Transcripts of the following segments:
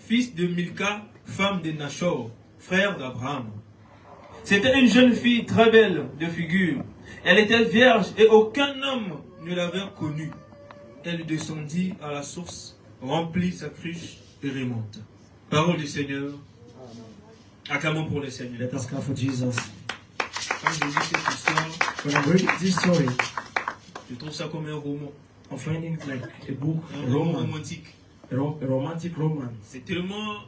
fils de Milka, femme de Nachor, frère d'Abraham. C'était une jeune fille très belle de figure. Elle était vierge et aucun homme ne l'avait connue. Elle descendit à la source, remplit sa cruche et remonte. Parole du Seigneur. Acclamons pour le Seigneur. Let us clap for Jesus. Quand je lis cette histoire, When I read this story, je trouve ça comme un roman. I'm finding it like a book, Un roman romantique. a romantic romance. C'est tellement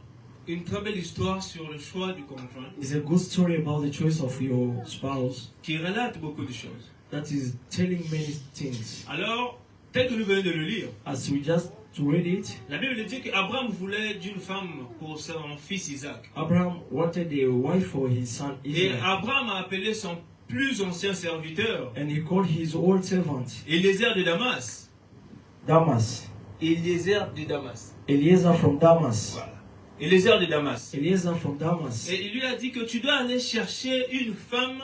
une très belle histoire sur le choix du conjoint It's a good story about the choice of your spouse qui relate beaucoup de choses. that is telling many things. Alors, tel que nous venons de le lire, As we just to read it, la Bible dit qu'Abraham voulait d'une femme pour son fils Isaac. Abraham wanted a wife for his son Et Isaac, Abraham a appelé son plus ancien serviteur, and he called his old servant Eliezer de Damas. Damas, Eliezer de Damas. Eliezer from Damas, Voilà. Eliezer de Damas. Eliezer from Damas. Et il lui a dit que tu dois aller chercher une femme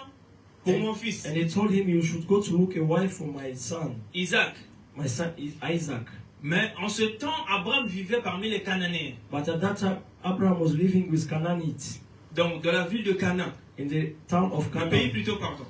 pour mon fils, And he told him, you should go to look a wife for my son Isaac. Isaac. Mais en ce temps, Abraham vivait parmi les Cananéens, But at that time, Abraham was living with Canaanites donc de la ville de Canaan, in the town of le pays Canaan, plutôt, pardon.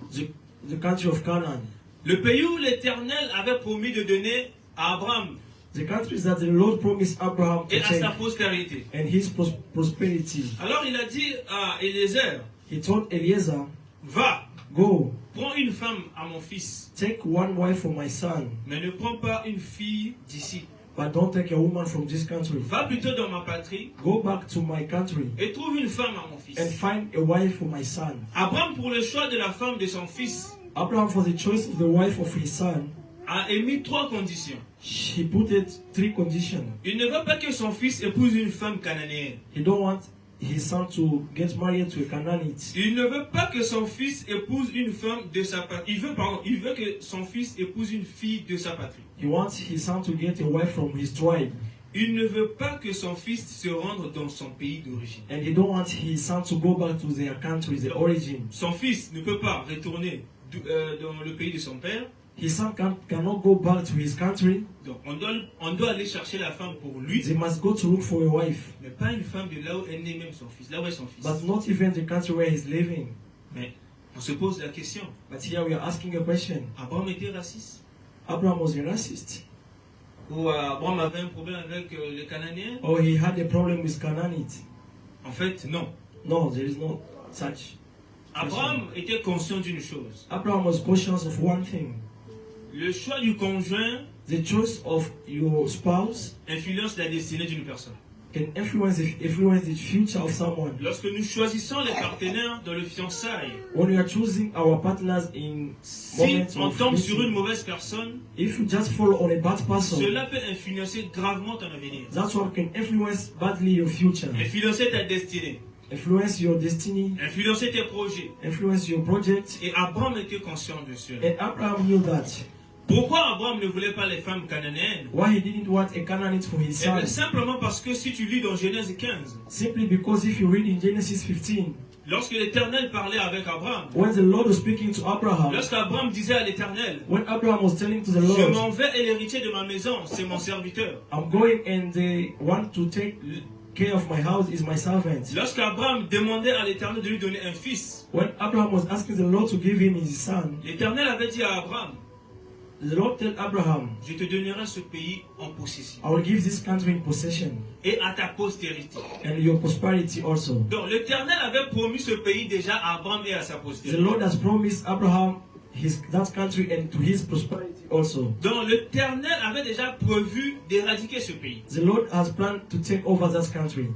the country of Canaan. Le pays où l'Éternel avait promis de donner à Abraham The countries that the Lord promised Abraham to et à take sa postérité. and his prosperity. Alors il a dit à Eliezer, He told Eliezer, va, go, prends une femme à mon fils, take one wife for my son, mais ne prends pas une fille d'ici. but don't take a woman from this country. Va plutôt dans ma patrie Go back to my country et trouve une femme à mon and fils. find a wife for my son. Abraham, pour le choix de la femme de son fils, Abraham, for the choice of the wife of his son, a émis 3 conditions. he put it 3 conditions. Il ne veut pas que son fils épouse une femme cananéenne. He don't want his son to get married to a Canaanite. Il ne veut pas que son fils épouse une femme de sa patrie. Il veut que son fils épouse une fille de sa patrie. He wants his son to get a wife from his tribe. Il ne veut pas que son fils se rende dans son pays d'origine. And he don't want his son to go back to their country, their origin. Son fils ne peut pas retourner dans le pays de son père. His son cannot go back to his country. Donc on doit aller chercher la femme pour lui, They must go to look for a wife, mais pas une femme de là où est né même son fils, là où est son fils. but not even the country where he's living. Mais on se pose la question, But here we are asking a question. Abraham était raciste? Abraham was a racist, Ou Abraham avait un problème avec les Cananéens? or he had a problem with Canaanite? En fait, non. No, there is no such. Abraham était conscient d'une chose. Abraham was conscious of one thing. Le choix du conjoint The choice of your spouse influence la destinée d'une personne. can influence the future of someone. Lorsque nous choisissons les partenaires dans le fiançailles, When we are choosing our partners in si moments on of tombe sur une meeting, mauvaise personne, if you just follow on a bad person, cela peut influencer gravement ton avenir. that's what can influence badly your future, Influencer ta destinée, influence your destiny, influencer tes projets. influence your project. Et Abraham était conscient de cela. And Abraham knew that. Pourquoi Abraham ne voulait pas les femmes cananéennes? Why he didn't want a Canaanite for his Eh bien, son? simplement parce que si tu lis dans Genèse 15, Simply because if you read in Genesis 15, lorsque l'Éternel parlait avec Abraham, when the Lord was speaking to Abraham, lorsqu'Abraham disait à l'Éternel, when Abraham was telling to the je Lord, m'en vais et l'héritier de ma maison, c'est mon serviteur. I'm going and the one to take care of my house is my servant. Lorsqu'Abraham demandait à l'Éternel de lui donner un fils, When Abraham was asking the Lord to give him his son, l'Éternel avait dit à Abraham, the Lord told Abraham, je te donnerai ce pays en possession I will give this country in possession et à ta postérité. and your prosperity also. Donc l'Éternel avait promis ce pays déjà à Abraham et à sa The postérité. Lord has promised Abraham that country and to his prosperity also. Donc l'Éternel avait déjà prévu d'éradiquer ce pays. The Lord has planned to take over that country.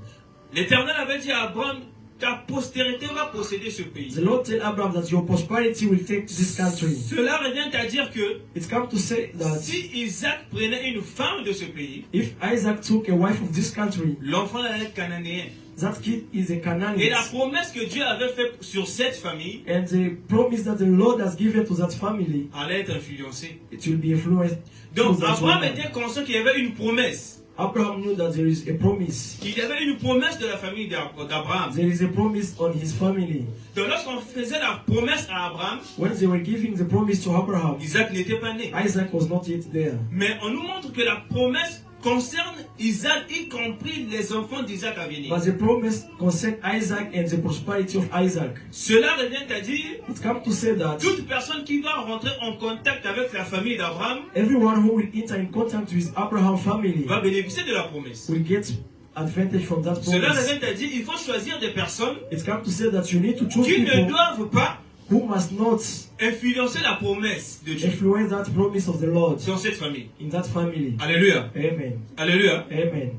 L'Éternel avait dit à Abraham, ta postérité va posséder ce pays. The Lord told Abraham that your prosperity will take this country. Cela revient à dire que It's come to say that si Isaac prenait une femme de ce pays, if Isaac took a wife of this country, l'enfant allait être cananéen. that kid is a Et Canaanite. la promesse que Dieu avait faite sur cette famille And the promise that the Lord has given to that family, allait être influencée. it will be influenced. Donc through that Abraham woman. était conscient qu'il y avait une promesse. Abraham knew that there is a promise. Il y avait une promesse de la famille d'Abraham. There is a promise on his family. Donc lorsqu'on faisait la promesse à Abraham, When they were giving the promise to Abraham, Isaac n'était pas né. Isaac was not yet there. Mais on nous montre que la promesse concerne Isaac, y compris les enfants d'Isaac à venir. But the promise concerns Isaac and the prosperity of Isaac. Cela revient à dire, It comes to say that toute personne qui va rentrer en contact avec la famille d'Abraham everyone who will enter in contact with Abraham's family va bénéficier de la promesse. will get advantage from that Cela promise. revient à dire, il faut choisir des personnes It comes to say that you need to choose qui ne people doivent pas who must not influencer la promesse de Dieu influence that promise of the Lord dans cette famille. in that family. Alléluia. Amen. Alléluia. Amen.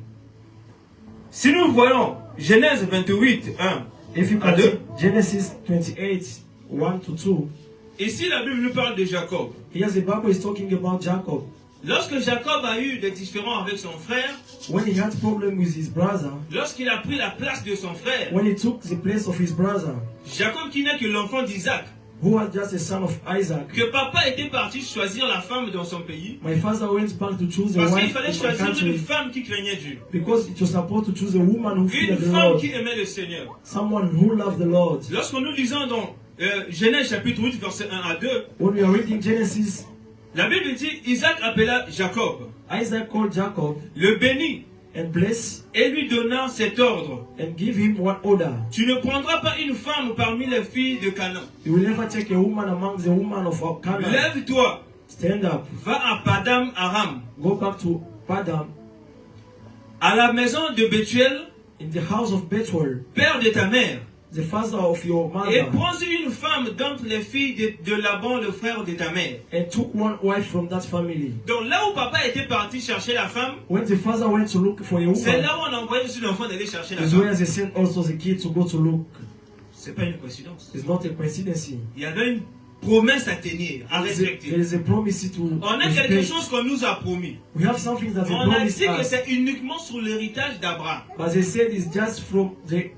Si nous voyons Genèse 28, 1 If you à 2, consider Genesis 28, 1 to 2, ici la Bible nous parle de Jacob. here the Bible is talking about Jacob. Lorsque Jacob a eu des différends avec son frère, When he had problem with his brother, lorsqu'il a pris la place de son frère, when he took the place of his brother, Jacob qui n'est que l'enfant d'Isaac, who was just a son of Isaac, que papa était parti choisir la femme dans son pays, my father went back to choose a parce qu'il wife fallait in my choisir une country femme qui craignait Dieu, because it was supposed to choose a woman who une feared the femme Lord, qui aimait le Seigneur. someone who loved the Lord. Lorsque nous lisons dans Genèse chapitre 8, verset 1 à 2, When we are reading Genesis, la Bible dit, Isaac appela Jacob, Isaac called Jacob le bénit and blessed et lui donna cet ordre. and give him one order. Tu ne prendras pas une femme parmi les filles de Canaan. You will never take a woman among the women of Canaan. Lève-toi, Stand up. va à Padam Aram, Go back to Padam à la maison de Bethuel, in the house of Bethuel, père de ta mère, the father of your et mother, prends une femme d'entre les filles de Laban, le frère de ta mère. and took one wife from that family. Donc là où papa était parti chercher la femme, When the father went to look for a c'est woman, là où on envoyait aussi l'enfant d'aller chercher la is femme. where they sent also the kid to go to look. C'est pas une coïncidence. It's not a coincidence. Il y avait une promesse à tenir, à There respecter. is a promise to On a quelque respect. chose qu'on nous a promis. We have something that they On a promised dit que us, c'est uniquement sur l'héritage d'Abraham. but they said it's just from the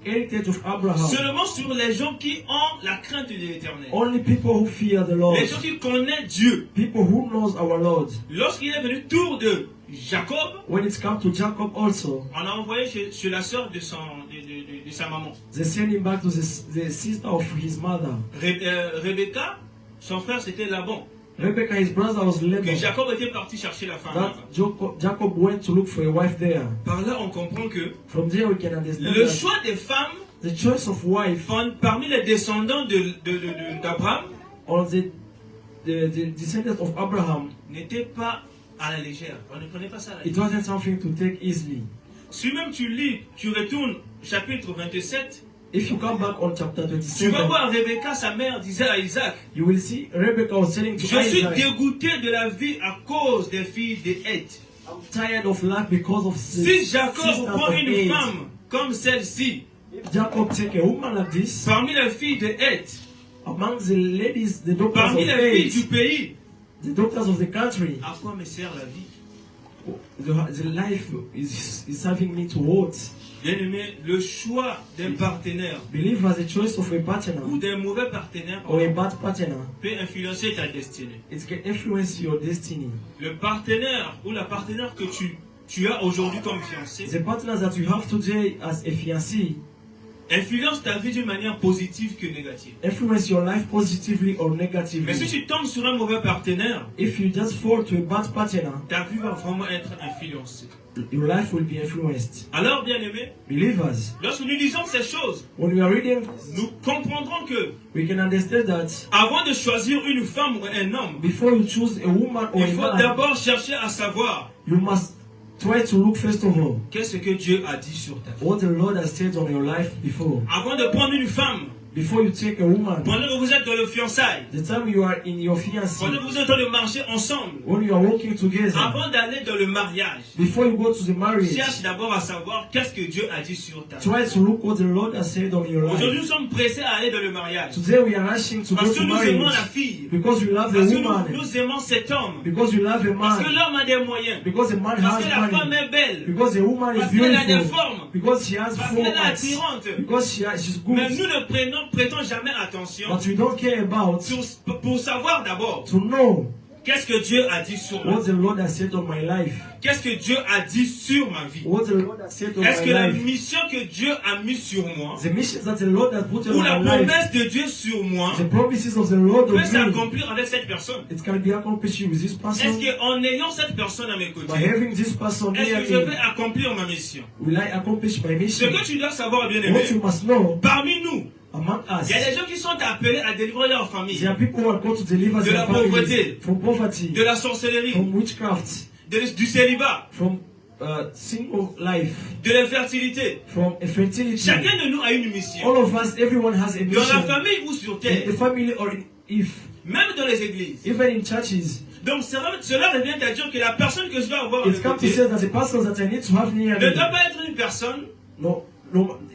heritage of Abraham. Seulement sur les gens qui ont la crainte de l'éternel. Only people who fear the Lord, Les gens qui connaissent Dieu. people who knows our Lord. Lorsqu'il est venu tour de Jacob, When it comes to Jacob also, on a envoyé chez la sœur de sa maman. they sent him back to the sister of his mother. Rebecca, son frère c'était Laban. Rebecca, his brother, was Que Laban. Jacob était parti chercher la femme. That Jacob went to look for a wife there. Par là, on comprend que From there we can understand le that choix des femmes the choice of wife parmi les descendants d'Abraham or the descendants of Abraham, n'était pas à la légère. On ne prenait pas ça à la it légère. wasn't something to take easily. Si même tu lis, tu retournes chapitre 27, If you come back on chapter tu 27, vas voir Rebecca, sa mère, disait à Isaac, you will see Rebecca was telling to je suis Isaac, dégoûté de la vie à cause des filles de Heth. I'm tired of life because of the Si Jacob sisters prend of une Heth. femme comme celle-ci, If Jacob take a woman like this, parmi les filles de Heth, among the ladies, the daughters parmi of les filles du Heth, pays, the daughters of the country, à quoi me sert la vie? the life is serving me to what? Bien-aimé, le choix d'un partenaire Believers, the choice of a partner ou d'un mauvais partenaire or a bad partner, peut influencer ta destinée. it can influence your destiny. Le partenaire ou la partenaire que tu as aujourd'hui comme fiancé The partner that you have today as a fiancé influence ta vie d'une manière positive que négative. influence your life positively or Mais si negatively. tu tombes sur un mauvais partenaire, If you just fall to a bad partner, ta vie va vraiment être influencée. your life will be influenced. Alors, bien-aimé, Believers, lorsque nous lisons ces choses, when we are reading, nous comprendrons que we can understand that avant de choisir une femme ou un homme, before you choose a woman or il a faut man, d'abord chercher à savoir you must try to look first of all qu'est-ce que Dieu a dit sur ta vie. what the Lord has said on your life before. Avant de prendre une femme, Before you take a woman, pendant que vous êtes dans le fiançailles, the time you are in your fiancé, pendant que vous êtes dans le marché ensemble, when you are walking together, avant d'aller dans le mariage, before you go to the marriage, cherche d'abord à savoir qu'est-ce que Dieu a dit sur ta vie. try to look what the Lord has said on your Aujourd'hui, life. nous sommes pressés à aller dans le mariage. Today we are rushing to go Parce que to nous aimons la marriage fille. because we love a Parce que woman, nous aimons cet homme. because we love a Parce que man, l'homme a des moyens. because a man Parce que la has femme money, est belle. because a woman is Parce qu'elle a des beautiful, formes. because she has Parce qu'elle est form, attirante. because she's Mais good. nous ne prêtons jamais attention But we don't care about pour savoir d'abord to know Qu'est-ce que Dieu a dit sur moi? What the Lord has said on my life. Qu'est-ce que Dieu a dit sur ma vie? What the Lord has said on Est-ce my que la life. mission que Dieu a mise sur moi, The mission that the Lord has put ou on la my life, promesse de Dieu sur moi, the promises of the Lord peut on me, s'accomplir avec cette personne? it can be accomplished with this Est-ce person. qu'en ayant cette personne à mes By côtés, having this person est-ce near que je vais me, accomplir ma mission? will I accomplish my Ce mission? que tu dois savoir, bien aimé, What you must know, parmi nous, among us, il y a des gens qui sont appelés à délivrer leur famille there are people who are called to deliver de la their families pauvreté, from poverty, de la sorcellerie, from witchcraft, du célibat, from single life, de l'infertilité. from infertility. Chacun de nous a une mission. All of us, everyone has a Dans la mission. famille ou sur In terre, the family or if, même dans les églises. even in churches. Donc cela revient à dire que la personne que je dois avoir à mes It comes to côtés say that the person that I need to have near ne me, doit pas être une personne no,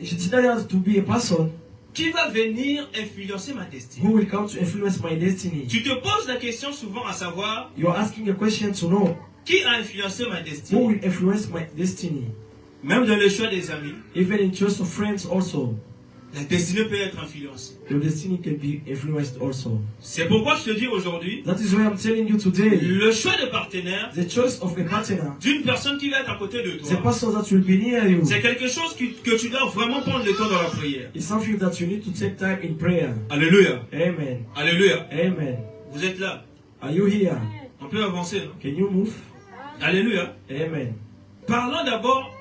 it doesn't have to be a person qui va venir influencer ma destinée. who will come to influence my destiny. Tu te poses la question souvent à savoir You are asking a question to know qui a influencé ma who destinée. will influence my destiny. Même dans le choix des amis, Even in choice of friends also, la destinée peut être influencée. your destiny can be influenced also. C'est pourquoi je te dis aujourd'hui, That is why I'm telling you today, le choix de partenaire the choice of a partner, d'une personne qui va être à côté de the toi, person that will be near you, c'est quelque chose que tu dois vraiment prendre le temps dans la prière. is something that you need to take time in prayer. Alléluia. Amen. Alléluia. Amen. Vous êtes là. Are you here? On peut avancer, non? Can you move? Alléluia. Amen. Parlons d'abord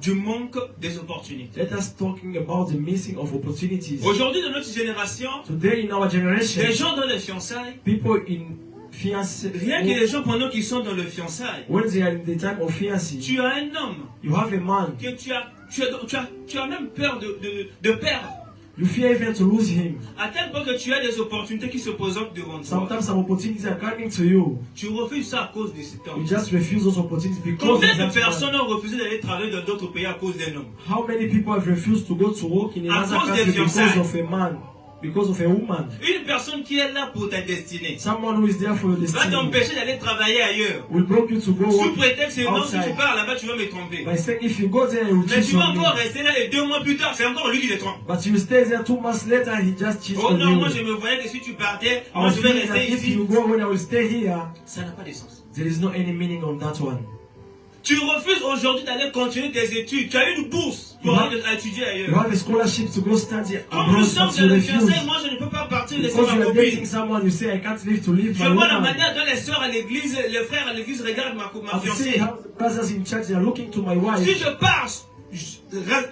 du manque des opportunités. Let us talking about the missing of opportunities. Aujourd'hui, dans notre génération, Today in our generation, les gens dans les fiançailles, people in fiancé, rien que les gens pendant qu'ils sont dans le fiançailles, when they are in the time of fiancé, tu as un homme you have a man, que tu as même peur de perdre. you fear even to lose him. À tel point que tu as des opportunités qui se présentent devant toi. Sometimes some opportunities are coming to you. Tu refuses ça à cause de cet You homme. just refuse those opportunities because Combien of de that personnes man. ont refusé d'aller travailler dans d'autres pays à cause d'un homme? How many people have refused to go to work in À another cause country des because fiançailles. of a man, because of a woman? Une personne qui est là pour ta destinée Someone who is there for your va destiny t'empêcher d'aller travailler ailleurs. will block you to go Sous work prétexte que non, si tu outside. pars là-bas, tu vas me tromper. By saying if you go there, he will Mais cheat tu vas on encore you. rester là et 2 mois plus tard, c'est encore lui qui les trompe. But you stay there 2 months later, he just cheats Oh on non, you. moi je me voyais que si tu partais, I moi was je vais feeling that rester if ici. you go when I will stay here, Ça n'a pas de sens. there is no any meaning on that one. Tu refuses aujourd'hui d'aller continuer tes études. Tu as une bourse pour You aller étudier You ailleurs. have a scholarship to go study Comme nous abroad, sommes but dans you le refuse. fiançailles, moi je ne peux pas partir laisser Because you ma are dating copine. someone, you say, I can't live to leave Je my vois la woman. manière dont les sœurs à l'église, les frères à l'église regardent ma I'm seeing fiancée. how the brothers in church they are looking to my Si wife. je pars,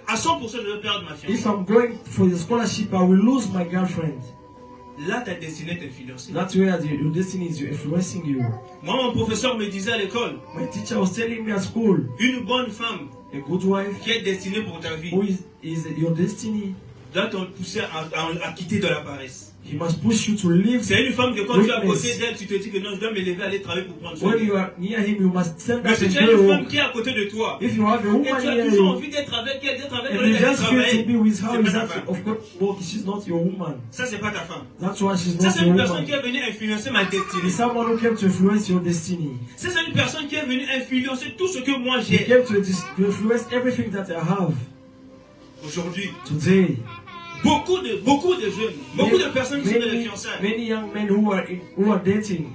à 100% je vais perdre ma If fiancée. I'm going for the scholarship, I will lose my girlfriend. Là, ta destinée est influencée. That's where your destiny is influencing you. Moi, mon professeur me disait à l'école, My teacher was telling me at school, une bonne femme a good wife qui est destinée pour ta vie who is your destiny. doit te pousser à quitter de la paresse. He must push you to live. C'est une femme que quand tu es à côté Witness. d'elle, tu te dis que non, je dois me lever, aller travailler pour prendre soin When d'elle. you are near him, you must stand Mais up si and tu as une go. femme qui est à côté de toi, If you have a et woman tu as near toujours you, envie d'être avec elle, and you just feel to travailler, be with her c'est pas ta without, femme. of course, well, she's not your woman. Ça, c'est pas ta femme. That's why she's Ça, not c'est your une personne qui woman. est venue influencer ma It's destinée. someone who came to influence your destiny. Ça, c'est une personne qui est venue influencer tout ce que moi He j'ai. came to influence everything that I have Aujourd'hui, today. beaucoup de jeunes, beaucoup de personnes qui sont dans les fiançailles. Many young men who are dating,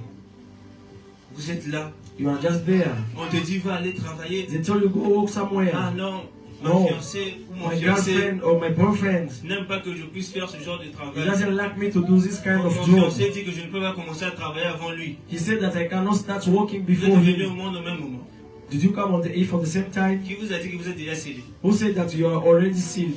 Vous êtes là, you are just there. on te dit va aller travailler. They tell you go work somewhere. Ah non, ma No. fiancée ou mon My fiancé girlfriend or my boyfriend, n'aime pas que je puisse faire ce genre de he travail. doesn't like me to do this kind Mon of job. fiancé dit que je ne peux pas commencer à travailler avant lui. He said that I cannot start working Vous êtes before venu au him. monde au même moment. Did you come on the eve at the same time? Qui vous a dit que vous êtes déjà scellé? Who said that you are already sealed?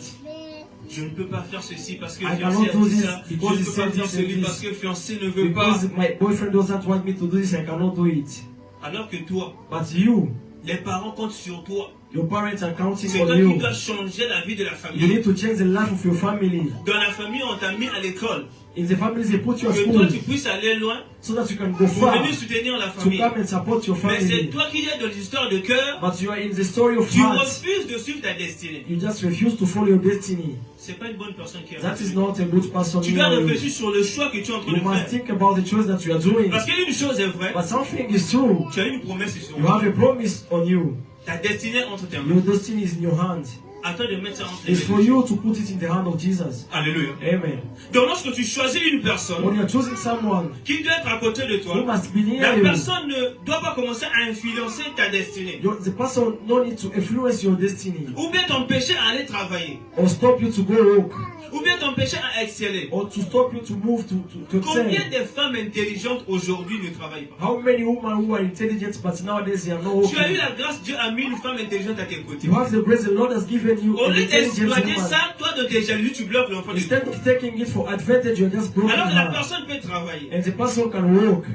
Je ne peux pas faire ceci parce que I fiancé cannot a do dit this ça. Je because ne he peux pas said faire this and ceci this. parce que fiancé ne veut pas. Because my boyfriend doesn't want me to do this, I cannot do it. Alors que toi, But you, les parents comptent sur toi. your parents are counting C'est on toi qui you. dois changer la vie de la You famille. need to change the life of your family. Dans la famille, on t'a mis à l'école. In the family, they put you at Que toi, school tu puisses aller loin so that you can go pour far venir soutenir la to famille. come and support your Mais c'est family. toi qui es dans l'histoire de cœur. But you are in the story of Tu heart. refuses de suivre ta destinée. You just refuse to follow your destiny. C'est pas une bonne personne qui est That is là. not a good person. Tu dois near you. réfléchir sur le choix que tu es en train You de must faire. think about the choice that you are doing. Parce qu'une chose est vraie, But something is true. tu as une promesse sur You toi. have a promise on you. Ta destinée entre tes mains. Your destiny is in your hands. à toi de mettre ça entre les It's for mains. you to put it in the hand of Jesus. Alléluia. Amen. Donc lorsque tu choisis une personne When you're choosing someone qui doit être à côté de who toi, must be near la you, personne ne doit pas commencer à influencer ta destinée. the person no need to influence your destiny Ou bien t'empêcher à aller travailler. or stop you to go work Ou bien t'empêcher à exceller. or to stop you to move to Combien excel. de femmes intelligentes aujourd'hui ne travaillent pas? How many women who are intelligent but nowadays they are not Tu as eu working? la grâce, Dieu a mis une femme intelligente à tes côtés. You have the grace the Lord has given you Au an lieu intelligent d'exploiter woman. ça, toi de tes jalousies, tu bloques l'enfant de Dieu. Instead of taking it for advantage, you're just broken Alors que la her. personne peut travailler. And the person can work.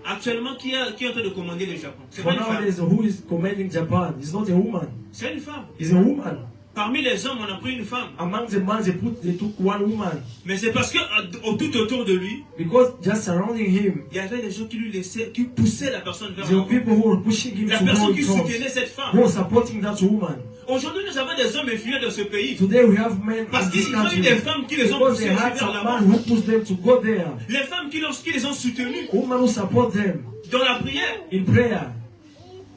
Actuellement, qui est en train de commander le Japon? C'est For pas une femme. nowadays, who is commanding Japan? It's not a woman. C'est une femme. It's a woman. Parmi les hommes, on a pris une femme. Among the men, they took one woman. Mais c'est parce que tout autour de lui, Because just surrounding him, il y avait des gens qui lui laissaient, qui poussaient la personne vers there were l'avant. people who were pushing him La to go personne in qui front, soutenait cette who femme. were supporting that woman. Aujourd'hui, nous avons des hommes influents dans ce pays. Today we have men Parce in this qu'ils ont eu country des femmes qui les ont because they poussés had vers some l'avant. man who pushed them to go there. Les femmes qui les ont soutenus Women who support them dans la prière. in prayer.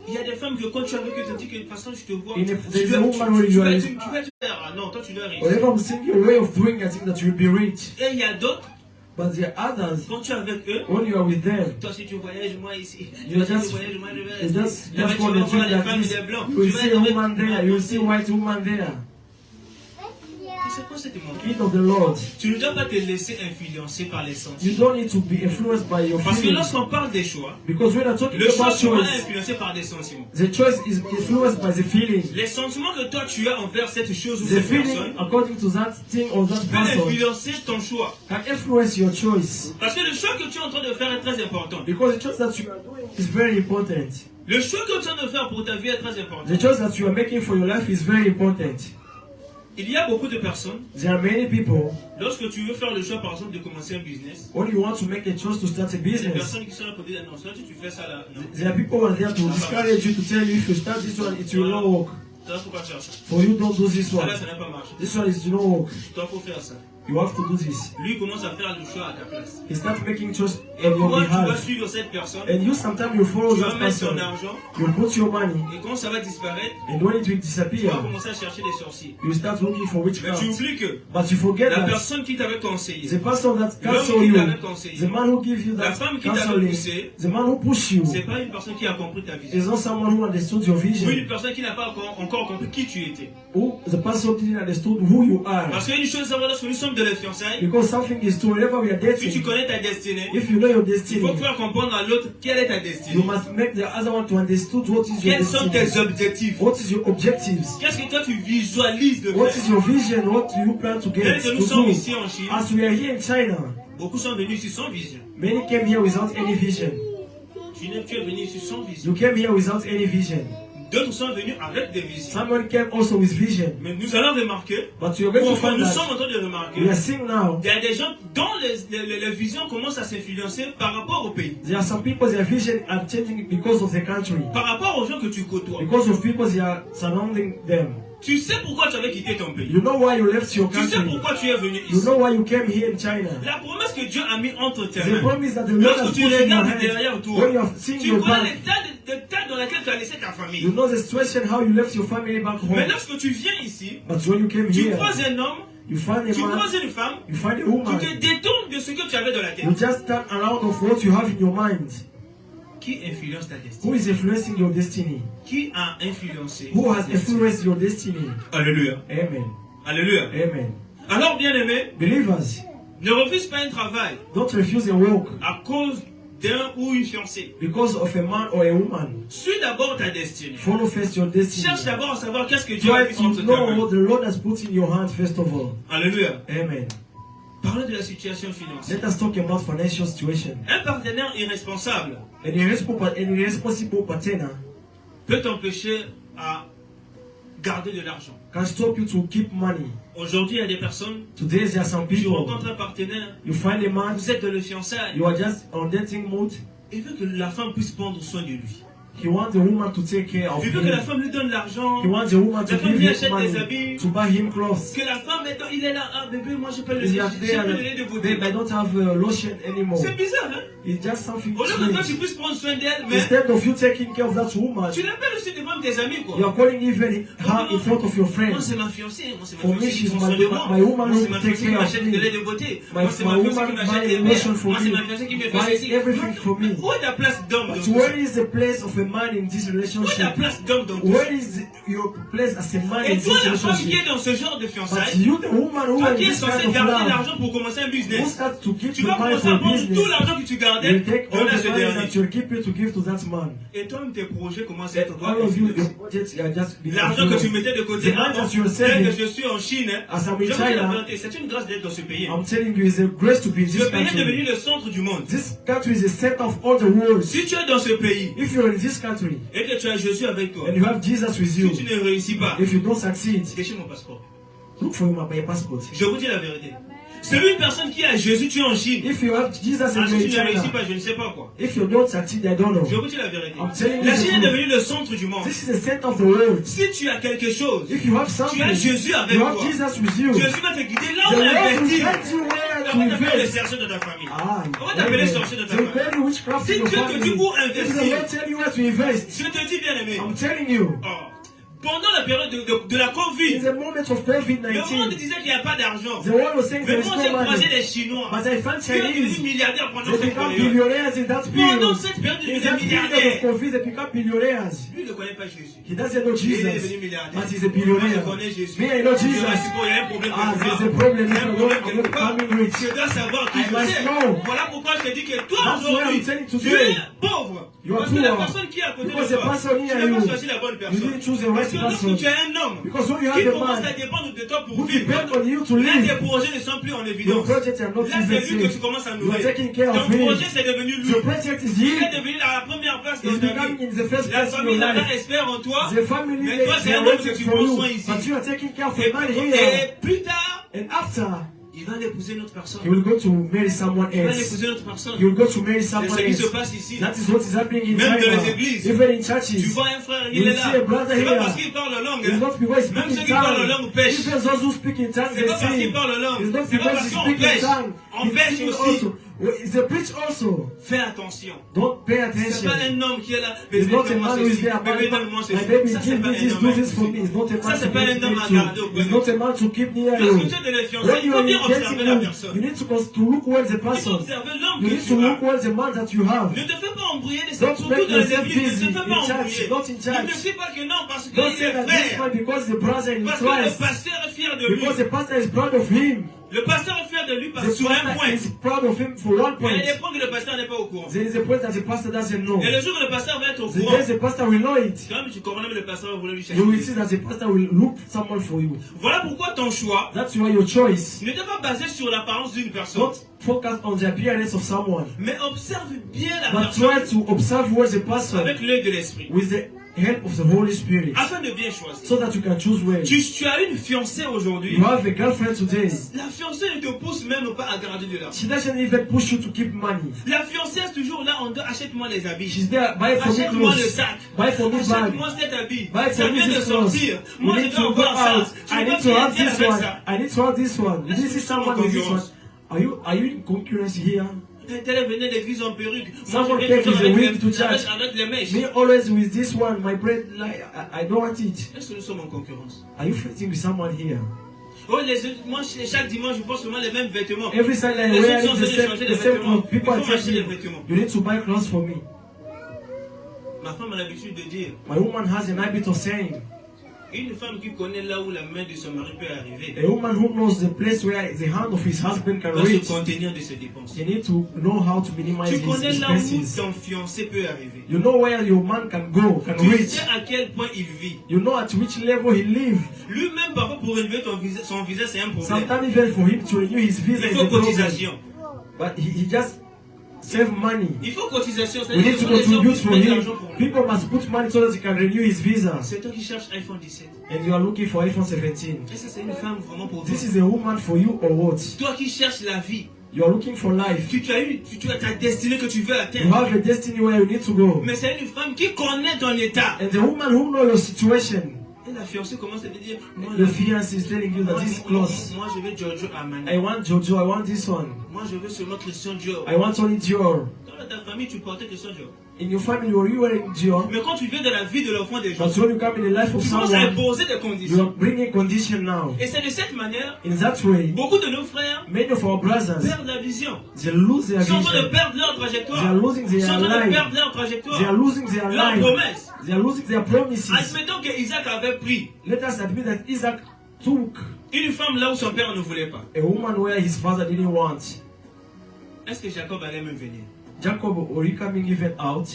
Il y a des femmes que quand tu es avec eux, tu te dis que de toute façon, je te vois. In a- Tu there's dois- a woman where tu you vas are- être- tu vas être- Ah non, toi tu dois réussir. Whenever I'm seeing your way of doing, I think that you'll be rich. Et il y a d'autres, But there are others, quand tu es avec eux, when you are with them, toi si tu voyages, moi ici. You Toi, si just- tu voyages, moi je vais. you just Là-bas, tu go vas and voir think les that femmes et this, les blancs. you will Tu vas see être a avec- woman there, you will see a white woman there. C'est quoi cette émotion? Kid of the Lord. Tu ne dois pas te laisser influencer par les You sentiments. don't need to be influenced by your Parce que feelings. lorsqu'on parle des choix, Because when I'm talking le choix about souvent est choice, influencé par des sentiments. the choice is influenced by the feeling. Les sentiments que toi tu as envers cette chose ou The cette feeling personne according to that thing or that peut person influencer ton choix. can influence your choice. Parce que le choix que tu es en train de faire est très important. Because the choice that you are doing is very important. Le choix que tu es en train de faire pour ta vie est très important. The choice that you are making for your life is very important. Il y a beaucoup de personnes, There are many people, lorsque tu veux faire le choix par exemple de commencer un business, when you want to make a choice to start a il y a des business, personnes qui sont là pour dire non, soit tu fais ça là, non. there are people who are there to discourage you, to tell you if you start this one, it will not work. Toi, faut pas faire ça. For you, don't do this Ça one. là, ça n'a pas marché. This one is not work. Toi, faut faire ça. You have to do this. Lui il commence à faire le choix à ta place. He starts making choice Et on your toi, tu vas behalf. suivre cette personne, And you sometimes you follow tu vas that mettre ton person. argent, You put your money, et quand ça va disparaître, and when it will tu vas disappear, commencer à chercher des sorciers. you start looking for Mais witchcraft. tu oublies que But you forget la that personne qui t'avait conseillé, the person that l'homme counsel qui you, t'avait conseillé, the man who gives you la that femme qui t'avait counseling, poussé, the man who push you, c'est pas une personne qui a compris ta vision. is not someone who understood your Ou vision, une personne qui n'a pas encore compris qui tu étais. who the person didn't understood who you are. Parce qu'une chose, c'est lorsque nous sommes de la fiançailles, Because something is true. Whenever we are si tu dating, connais ta destinée, if you know your il destiny, faut faire comprendre à l'autre quelle est ta you destinée. must make the other one to understood what is your Quels sont destiny. tes objectifs? What is your objectives? Qu'est-ce que toi tu visualises de What faire? is your vision? What do you plan to Dès get? que To nous sommes do? ici en Chine, As we are here in China, beaucoup sont venus ici sans vision. many came here without any vision. Tu es venu ici sans vision. You came here without any vision. D'autres sont venus avec des visions. Someone came also with vision. Mais nous allons remarquer, But you're ou going to enfin find nous that sommes en train de remarquer, we are seeing now, il y a des gens dont les visions commencent à s'influencer par rapport au pays. there are some people, their vision are changing because of the country. Par rapport aux gens que tu côtoies. Because of people they are surrounding them. Tu sais pourquoi tu avais quitté ton pays. You know why you left your Tu sais country. pourquoi tu es venu You ici. know why you came here in China. La promesse que Dieu a mis entre tes The mains. promise that the Lord has Lorsque put tu in your regardes derrière hands, toi, when you have seen tu your vois back, l'état dans lequel tu as laissé ta you famille. know the situation, how you left your family back Mais home. lorsque tu viens ici, But when you came tu here, croises un homme, you find tu a man, croises une femme, you find a tu woman, te détournes de ce que tu avais dans la tête. you just turn around of what you have in your mind. Qui influence ta destinée? Who is influencing your destiny? Qui a influencé Who ta has destinée? influenced your destiny? Alléluia. Amen. Alléluia. Amen. Alors, bien-aimé, Believers, ne refuse pas un travail don't refuse a work à cause d'un ou une fiancée. because of a man or a woman. Suis d'abord ta destinée. Follow first your destiny. Cherche d'abord à savoir qu'est-ce que Dieu a Try mis to entre tes know mains. what the Lord has put in your hand first of all. Alléluia. Amen. Parlons de la situation financière. Let us talk about financial situation. Un partenaire irresponsable An irresponsible partner peut t'empêcher à garder de l'argent. can stop you to keep money. Aujourd'hui, il y a des personnes, Today there are some tu people, rencontres un partenaire, you find a man, vous êtes dans le fiançailles, you are just on dating mode, et veut que la femme puisse prendre soin de lui. He wants the woman to take care of Il veut him. que la femme lui donne l'argent. He wants the woman to La femme give lui him achète des money, habits. to buy him clothes. Que la femme, il est là, ah bébé, moi je peux le He's lait, not j'ai there. plus le lait de beauté. Babe, I don't have lotion anymore. C'est bizarre, hein? It's just something Au lieu que toi tu strange. puisses prendre soin d'elle, mais Instead of you taking care of that woman, tu l'appelles aussi devant tes amis, quoi. you are calling even her in front of your Moi friends. c'est ma fiancée, moi c'est ma For me, fiancée qui she's prend soin de moi. my woman Moi c'est who ma takes fiancée qui care of m'achète me. de lait de beauté. My Moi c'est ma fiancée woman qui m'achète buys des lotion verres. for Moi c'est me. ma fiancée qui me fait Buys ceci. everything for me. Où est ta place d'homme dans But tout where ça? is the place of a man in this Où est ta relationship? place d'homme dans tout Where ça? is your place as a man in Et this toi la femme qui relationship? est dans ce genre de But fiançailles, you, the woman who toi are in qui es this kind censé of garder love, l'argent pour commencer un who business, start to keep tu the vas money commencer for à prendre tout business, l'argent que tu gardais, will take all donner à the ce money dernier. that you're keeping to give to that man. Et toi-même tes projets commencent à être quoi? All of you, your budgets are just being L'argent que tu influenced. mettais de The côté money avant, that you're dès saving, que je suis en Chine, as I'm je in vous dis la China, vérité, c'est une grâce d'être dans ce pays. I'm telling you, it's a grace to be in Ce this pays est devenu country. le centre du monde. This country is the center of all the world. Si tu es dans ce pays If you're in this country et que tu as Jésus avec toi, and you have Jesus with si you, tu ne réussis pas, if you don't succeed, déchire mon passeport. look for my passport. Je vous dis la vérité. C'est une personne qui a Jésus, tu es en Chine. If you have Jesus Ah, and si you're tu in ne réussis China, pas, je ne sais pas quoi. if you don't succeed, I don't know. Je vous dis la vérité. I'm telling you La the Chine est truth. devenue le centre du monde. This is the center of the world. Si tu as quelque chose, If you have tu something, as Jésus avec you have toi. Jesus with you. Jésus va te guider là The où Lord will investir. guide you where to On va t'appeler les invest. sorciers de ta famille. Ah, On va t'appeler sorcier de ta they famille. tell you witchcraft Si in your Dieu te dit family. où If the investir, Lord tell you where to invest, je te dis bien aimé. I'm telling you, Oh, pendant la période de la in Covid, the moment of le monde COVID-19, disait qu'il n'y a pas d'argent. the world was saying Mais there is moi no j'ai croisé money. les Chinois But I found qui ont devenu Chinese, milliardaires pendant they cette become période. billionaires in that Pendant period. cette période, ils In devenaient that period of milliardaires. COVID, they become billionaires. Lui, il ne connaît pas Jésus. He doesn't know Il est Jesus, devenu milliardaire. but he's a Moi, je billionaire. connais Jésus. Me, I know Je Jesus. vois si il y a un problème Ah, quelque there's part. a problem. Il y a un problème I'm quelque not part. becoming rich. Je dois savoir qui I je must suis. know. Voilà pourquoi je te dis que toi, That's why aujourd'hui, I'm telling you tu today, es pauvre. you are Parce que la poor. personne qui est à côté Because de the toi, person tu near n'as pas you, choisi la bonne you personne. didn't choose the Parce right que lorsque person. tu es un homme Because when you qui have a commence man à dépendre de toi pour who vivre, depend on you to là, live, tes projets ne sont plus en your évidence. projects are not Là, c'est lui que tu invested. commences à You are nourrir. taking care of Ton him. projet, c'est devenu lui. The project is Il est him. devenu la première place dans He's ta becoming vie. in the first La place in famille your là-bas life. espère en toi. The family Mais toi, c'est they un are homme que waiting tu for prends you, soin ici. but you are taking care of Et, a man here. et plus tard, And after, il va épouser une autre personne. he will go to marry someone Il va else. épouser une autre personne. He will go to marry C'est someone ce qui se else. passe ici. That is what is happening in Même dans China. les églises. Even in Tu churches. vois un frère, You il est see a là. brother C'est pas here. parce qu'il parle langue. It's hein. not because he Même speaks ceux in qui parlent tongues. langue pêchent. Even those who speak in tongues, C'est they pas parce sing. qu'il parle langue. It's not C'est pas because parce he qu'on speaks in pêche. tongues. On He pêche sings aussi. also. It's a preach also. Fais attention. Don't pay C'est attention. pas un homme qui est là. It's Bébé, not a donne-moi man who is ceci. there. Bébé, donne-moi My ceci. baby, Ça, c'est give pas me un this, homme do à this for me. épouser. It's not a Ça, man c'est to pas un give homme à me garder to. auprès It's de not toi. a man to keep near Lorsque you. tu es de les fiancés, When il you faut are bien observer getting la married, personne. you need to look well the Il faut person. observer l'homme You que need tu to as. look well the man that you have. Ne te fais pas embrouiller, Don't surtout make dans les yourself églises. busy Ne te fais pas in church, embrouiller. not in church. Ne dis pas que non, parce qu'il Don't est say that this frère. man because the brother in Parce que le Christ. pasteur est fier de lui. Because the pastor is proud of him. Le pasteur est fier de lui parce The que sur un pastor point. is proud of him for one Mais point. il y a des points que le pasteur n'est pas au courant. There is a point that the pastor doesn't know. Et le jour où le pasteur va être au The courant, day the pastor will know it, quand même tu comprends que le pasteur va vouloir lui you will chercher. see that the pastor will look someone for you. Voilà pourquoi ton choix That's why your choice. ne t'est pas basé sur l'apparence d'une personne. Don't focus on the appearance of someone, Mais observe bien la but personne try to observe where the person avec l'œil de l'esprit. with the help of the Holy Spirit, Afin de bien choisir. so that you can choose well. Tu as une fiancée aujourd'hui. You have a girlfriend today. La fiancée ne te pousse même pas à garder de l'argent. She doesn't even push you to keep money. La fiancée est toujours là, on dit achète-moi les habits. She's there, buy for me Achète-moi le clothes, sac. buy for me bag, Achète-moi cet habit. buy Ça for me vient de this clothes. sortir. You Moi je need dois to go avoir out. ça. Tu I ne need peux to pas have bien this avec one. ça. I need to have this one. Est-ce This que is nous sommes en someone with this one. concurrence? Are you in concurrence here? Tel venait l'église en perruque. Moi Someone je viens take toujours his wig avec to church. avec les mèches. Me always with this one, my bread, like, I don't want it. Est-ce que nous sommes en concurrence? Are you fighting with someone here? Oh, moi chaque dimanche je porte seulement les mêmes vêtements. Every Sunday I Les wear autres sont the en train de changer same les vêtements. clothes. Il People are faut m'acheter les telling me, vêtements. you need to buy clothes for me. Ma femme a l'habitude de dire, My woman has an habit of saying, une femme qui connaît là où la main de son mari peut arriver, a woman who knows the place where the hand of his husband can va se reach, contenir de ses dépenses. you need to know how to minimize Tu his connais là où expenses. ton fiancé peut arriver. You know where your man can go, can Tu reach. sais à quel point il vit. You know at which level he lives. Lui-même, parfois, pour relever son visa, c'est un problème. Sometimes even for him to renew his visa Il is faut a problem. cotisation. But he just save money. Il faut cotisation. We need to C'est-à-dire que les gens contribute puissent for mettre him. l'argent pour lui. People must put money so that he can renew his visa. C'est toi qui cherches iPhone 17. And you are looking for iPhone 17. Est-ce que c'est une femme vraiment pour toi? This is a woman for you or what? Toi qui cherches la vie. You are looking for life. Tu as ta destinée que tu veux You atteindre. have a destiny where you need to go. Mais c'est une femme qui connaît ton état. And the woman who knows your situation, Et la fiancée commence à te dire, moi, the fiancé is telling you that this close. moi, je veux Giorgio I Armani. want Jojo, I want this one. Moi, je veux seulement Christian Dior. I want only Dior. Dans ta famille, tu portais Christian Dior. In your family, were you wearing Dior? Mais quand tu viens de la vie de l'enfant des gens, But when you come in the life of tu commences à someone, imposer des you conditions. are bringing condition now. Et c'est de cette manière, In that way, beaucoup de nos frères many of our brothers, perdent la vision. they lose their Ils sont en train de vision. perdre leur They are trajectoire. losing Ils sont en their train de life. perdre leur They are trajectoire. losing their Leur life. promesse. They are losing their promises. Admettons que Isaac avait pris Let us admit that Isaac took une femme là où son père ne voulait pas. a woman where his father didn't want. Est-ce que Jacob allait même venir? Jacob, were you coming even out?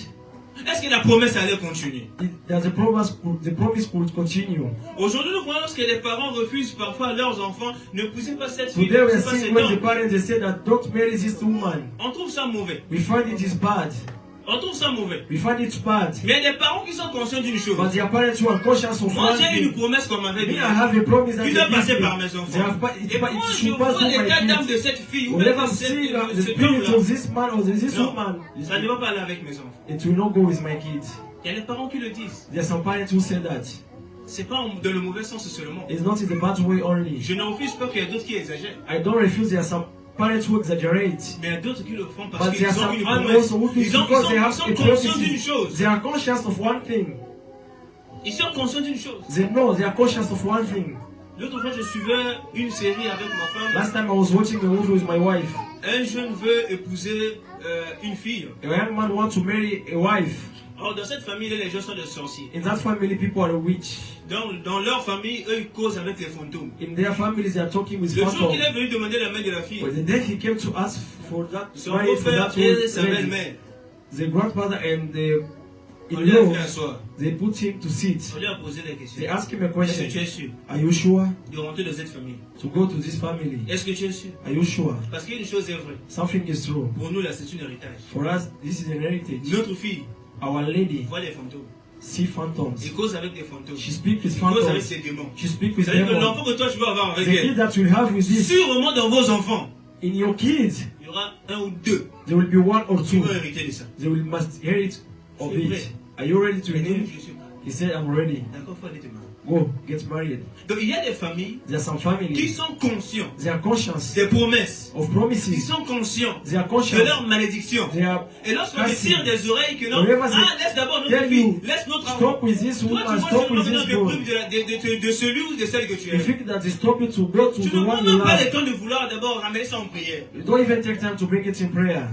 Est-ce que la promesse allait continuer? That the promise could continue. Aujourd'hui, nous voyons que les parents refusent parfois à leurs enfants, ne poussez pas cette fille, Today ne we are poussez pas seeing cet when the homme. parents they say that don't marry this woman. On trouve ça mauvais. We find it is bad. On trouve ça mauvais. We find it bad. Mais il y a des parents qui sont conscients d'une chose. But their parents who are conscious of Moi, one j'ai une thing. promesse qu'on m'avait Me, I donnée. have a promise that Qui they doit passer give par me. mes They enfants. have pa- Et moi, it je should pass vois through my l'état d'âme de kids. cette fille ou Whenever même I'm de seeing the cet spirit homme-là. of this man or this Non, woman, ça ne va pas aller avec mes enfants. it will not go with my kids. Il y a des parents qui le disent. There are some parents who say that. C'est pas dans le mauvais sens seulement. It's not in the bad way only. Je ne refuse pas qu'il y a d'autres qui exagèrent. I don't refuse there are some parents who exaggerate. Mais il y a d'autres qui le font parce But there qu'ils are ont some une others promesse. also who do it Ils sont because they have a conscients d'une promise. chose. They are conscious of one thing. Ils sont conscients d'une chose. They know they are conscious of one thing. L'autre fois, je suivais une série avec ma femme. Last time I was watching a movie with my wife. Un jeune veut épouser une fille. A young man wants to marry a wife. Or, dans cette famille, les gens sont des sorciers. In that family, people are witch. Dans leur famille, eux, ils causent avec les fantômes. In their families, they are talking with Le jour phantom. qu'il est venu demander la main de la fille, But the day he came to ask for that son marriage for beau-père that et old sa lady, belle-mère, the grandfather and the on lui a fait in-law, asseoir. they put him to sit. On lui a posé des They questions. ask him a Est-ce que tu question. es sûr Are you sure de rentrer dans cette famille? to go to this family? Est-ce que tu es sûr? Are you sure? Parce qu'une chose est vraie. Something is true. Pour nous, là, c'est un héritage. For us, this is an heritage. Notre fille Our lady voit les fantômes. see phantoms. Et cause avec des fantômes. She speaks with Cause avec phantoms. ses démons. She speaks with C'est-à-dire que demons. l'enfant que toi tu vas avoir avec The kid elle, that you have with this, sûrement dans vos enfants, in your kids, il y aura un ou deux there will be one or qui two. vont hériter de ça. They will must hear it of Je suis it. prêt. Are you ready to Et donc, renew? je suis prêt. He said, I'm ready. D'accord, faut aller te marier. Go, get married. Donc il y a des familles There are some qui families, sont conscients they are conscious des promesses. of Ils promises. sont conscients They are de conscious. leur malédiction. They are Et lorsqu'on te casting. tire des oreilles que non, Whenever ah, laisse d'abord notre tell fille, you, laisse notre stop enfant. with this Toi, tu woman, vois stop seulement with maintenant this le boy. preuve de celui ou de celle que tu You aimes. think that they stop you to go to Tu the ne one prends you même pas le love. temps de vouloir d'abord ramener ça en prière. You don't even take time to bring it in prayer.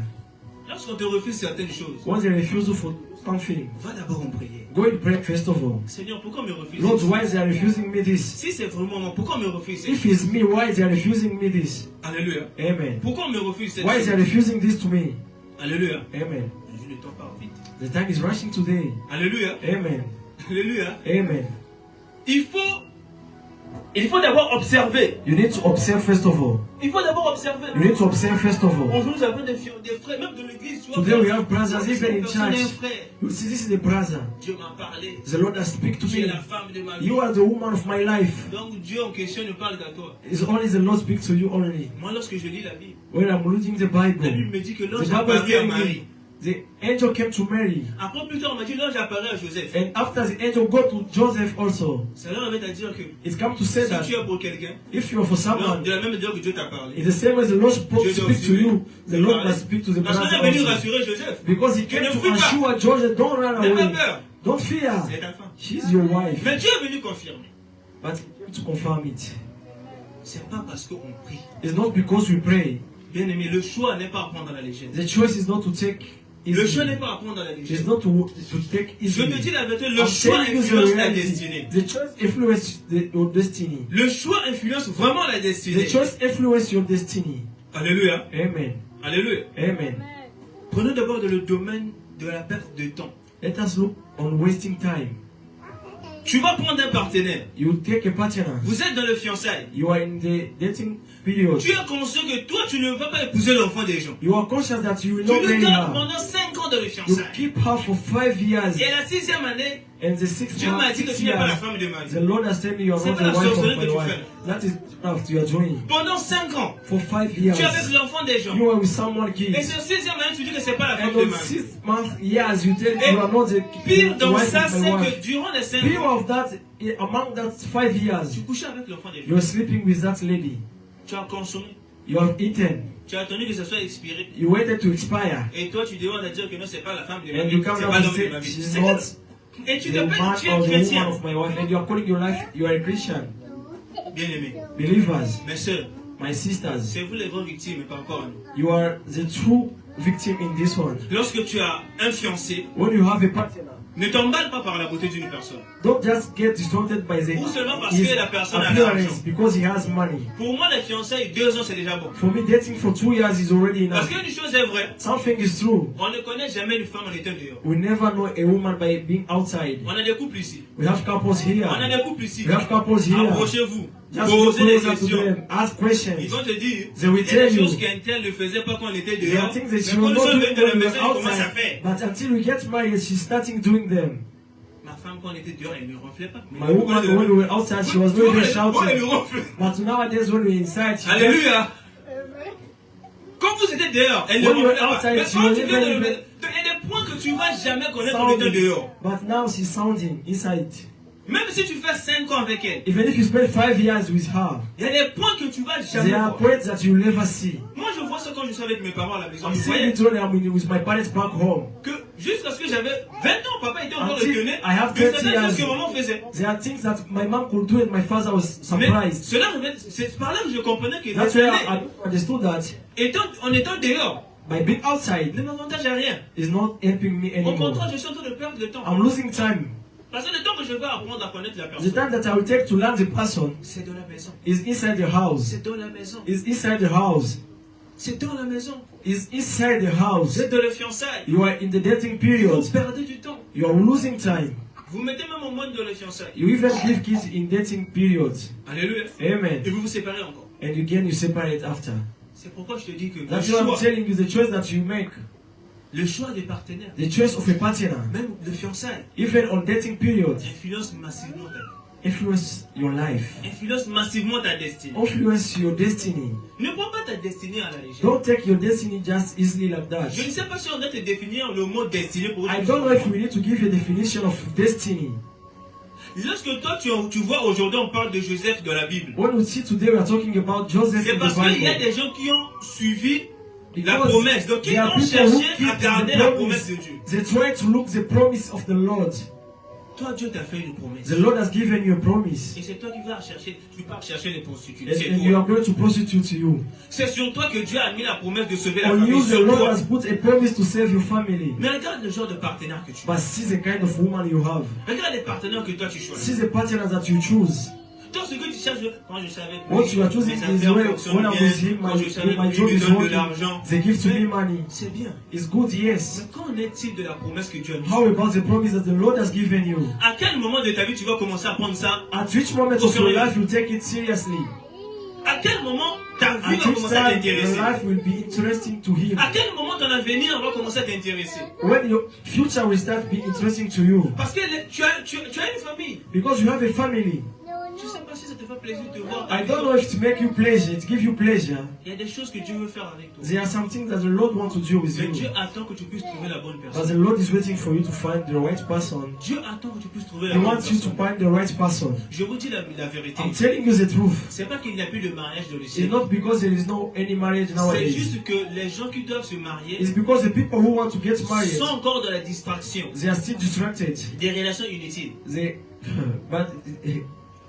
Lorsqu'on te refuse certaines choses, Once they refuse you for something, va d'abord en prière. go and pray first of all. Seigneur, pourquoi me refuser? Lord, why they are refusing me this? Si c'est vraiment moi, pourquoi me refuser? If it's me, why they are refusing me this? Alléluia. Amen. Pourquoi me refuse cette Why they are chose? refusing this to me? Alléluia. Amen. Je ne t'en parle vite. The time is rushing today. Alléluia. Amen. Alléluia. Amen. Il faut d'abord observer. You need to observe first of all. Il faut d'abord observer. You need to observe first of all. Bonjour, nous avons des frères, même de l'église. tu vois, Today we have brothers even in personne n'est un church. frère. You see, this is the brother. Dieu m'a parlé. The Lord has speak to Tu es me. la femme de ma vie. You are the woman of my life. Donc Dieu en question ne parle qu'à toi. It's only the Lord speak to you only. Moi, lorsque je lis la Bible, When I'm reading the la Bible Bible, me dit que the l'ange Bible is apparut à telling Marie. me the angel came to Mary. Après, plus tard, on m'a dit l'ange apparut à Joseph. And after the angel go to Joseph also. Cela m'avait à dire que It come to say si that tu es pour quelqu'un, if you are for someone, de la même manière que Dieu t'a parlé. it's the same as the Lord spoke, Dieu doit speak to aussi you, the lui Lord parler. must speak to the Parce qu'on brother est venu also. rassurer Joseph. Because he came Ne to fuis pas. assure Joseph, don't run N'aie pas away. peur. Don't fear. C'est ta femme. She's your wife. Mais Dieu est venu confirmer. But to confirm it, C'est pas parce qu'on prie. it's not because we pray. Bien aimé, le choix n'est pas à prendre à la légère. The choice is not to take Le choix easy. n'est pas à prendre à la légère. It's not to take Je easy. te dis la vérité, le I'm choix telling you the influence la reality. destinée. The choice influence your destiny. Le choix influence vraiment la destinée. The choice influence your destiny. Alléluia. Amen. Alléluia. Amen. Prenons d'abord le domaine de la perte de temps. Let us look on wasting time. Tu vas prendre un partenaire. You take a partner. Vous êtes dans le fiançailles. You are in the dating period. Tu es conscient que toi, tu ne vas pas épouser l'enfant des gens. You are conscious that you will Tu not le marry gardes her. pendant 5 ans dans le You fiançailles. keep her for 5 years. Et à la 6e année, And the 6th Dieu m'a dit que 6 tu n'es pas la years, femme de ma vie. the Lord has told me you are C'est not pas the la wife sorcellerie of que my tu wife. fais. That is craft you are doing. Pendant 5 ans, For 5 tu years, es avec l'enfant des gens. you are with someone Et kid. ce 6e année, tu dis que c'est pas la femme And de on ma vie. 6th month years, you tell Et you are not pire the dans wife ça, of my c'est que wife. durant les 5 Pire ans, of that, among that 5 tu years, couchais avec l'enfant des gens. you're sleeping with that lady. Tu as consommé. You have eaten. Tu as attendu que ça soit expiré. You waited to expire. Et toi, tu demandes à dire que non, c'est pas la femme de ma And vie. you come C'est down pas to l'homme de say ma vie. she's C'est not que- Et tu the t'appelles, man tu es or the woman chrétien. of my wife, and you are calling your life, you are a Christian. Bien aimé. Believers, Mes soeurs, my sisters, c'est vous les vraies victimes et pas encore nous. you are the true victim in this one. Lorsque tu as un fiancé, When you have a partner, ne t'emballe pas par la beauté d'une personne. don't just get distracted by the Ou seulement parce his que la personne a appearance l'argent. because he has money. Pour moi, les fiançailles, 2 ans, c'est déjà bon. For me, dating for 2 years is already Parce enough. qu'une chose est vraie, Something is true. on ne connaît jamais une femme en étant dehors. We never know a woman by being outside. On a des couples ici. We have couples here. On a des couples ici. We have couples here. Approchez-vous. Just go Posez des closer to questions. them. Ask questions. Ils vont te dire, They will il y a tell des you. choses qu'un tel ne faisait pas quand on était There are dehors. things Mais that she quand will nous not sommes do venus de la when maison, we're il commence à outside. faire. But until we get married, she's starting doing them. Ma femme, quand on était dehors, elle ne ronflait pas. My woman, when we were outside, she was not even Oh, elle shouting. ronfle. But nowadays, when we're inside, she just, Alléluia. Quand vous étiez dehors, elle ne When you were ronflait pas. outside, Mais she quand was tu viens de even- il y a des points que tu ne vas jamais connaître en étant sounding. dehors. But now she's sounding inside. Même si tu fais 5 ans avec elle, Even if you spend 5 years with her, il y a des points que tu vas jamais there are voir. points that you'll never see. Moi, je vois ça quand je suis avec mes parents à la maison. I'm Je seeing voyais it when I'm with my parents back home. que jusqu'à ce que j'avais 20 ans, papa était encore Until étonné I have de 20 certaines choses que years. maman faisait. There are things that my mom could do and my father was Mais surprised. cela, c'est par là que je comprenais que That's les why aînés, I understood that en étant dehors, by being outside ne m'avantage à rien. is not helping me Au anymore. contraire, je suis en train de perdre le temps. I'm losing time. Parce que le temps que je vais apprendre à connaître la The personne, time that I will take to learn the person c'est dans la maison. is inside the house. C'est dans la maison. Is inside the house. C'est dans la maison. Is inside the house. Vous êtes dans les fiançailles. You are in the dating period. Vous perdez du temps. You are losing time. Vous mettez même au monde dans les fiançailles. You even give kids in dating periods. Alléluia. Amen. Et vous vous séparez encore. And again you separate after. C'est pourquoi je te dis que le That's why I'm choix, telling you the choice that you make. le choix des partenaires, The choice of a partner. même de fiançailles, Even on dating period. influence massivement ta vie. Influence your life. Influence massivement ta destinée. Influence your destiny. Ne prends pas ta destinée à la légère. Don't take your destiny just easily like that. Je ne sais pas si on doit te définir le mot destinée pour I don't know if we need to give a definition of destiny. Lorsque toi tu vois aujourd'hui on parle de Joseph dans la Bible, When we see today, we are talking about Joseph c'est in the parce qu'il y a Bible. des gens qui ont suivi la Because promesse. Donc ils there are ont people who cherché keep à garder the la promise. promesse de Dieu. They try to look the promise of the Lord. Toi Dieu t'a fait une promesse. The Lord has given you a promise. Et c'est toi qui vas chercher, tu pars chercher les prostituées. And, C'est and you toi. are going to prostitute you. C'est sur toi que Dieu a mis la promesse de sauver la On famille. you, the Sur Lord toi. has put a promise to save your family. Mais regarde le genre de partenaire que tu as. But see the kind of woman you have. Regarde les partenaires que toi tu choisis. See the partner that you choose. Toi, ce que tu cherches, quand je savais que What you are choosing mes is affaires when fonctionnent I was bien, him, quand je savais my que job lui me is donne de working. l'argent, They give to Mais me money. c'est bien. It's good, yes. Mais qu'en est-il de la promesse que Dieu a mise? How about the promise that the Lord has given you? À quel moment de ta vie tu vas commencer à prendre ça? At which moment of your life you take it seriously? À quel moment ta vie At va which commencer à time your t'intéresser? life will be interesting to Him? À quel moment ton avenir va commencer à t'intéresser? When your future will start being interesting to you? Parce que tu as une famille. Because you have a family. Je ne sais pas si ça te fait plaisir de te voir. I don't know if to make you pleasure, it give you pleasure. Il y a des choses que Dieu veut faire avec toi. There are some things that the Lord wants to do with Mais Dieu you. attend que tu puisses trouver la bonne But personne. the Lord is waiting for you to find the right person. Dieu attend que tu puisses trouver la He bonne wants you to personne. find the right person. Je vous dis la vérité. I'm telling you the truth. C'est pas qu'il n'y a plus de mariage dans le It's ciel. not because there is no any marriage C'est nowadays. juste que les gens qui doivent se marier It's because the people who want to get married, sont encore dans la distraction. they are still distracted. Des relations inutiles. They, but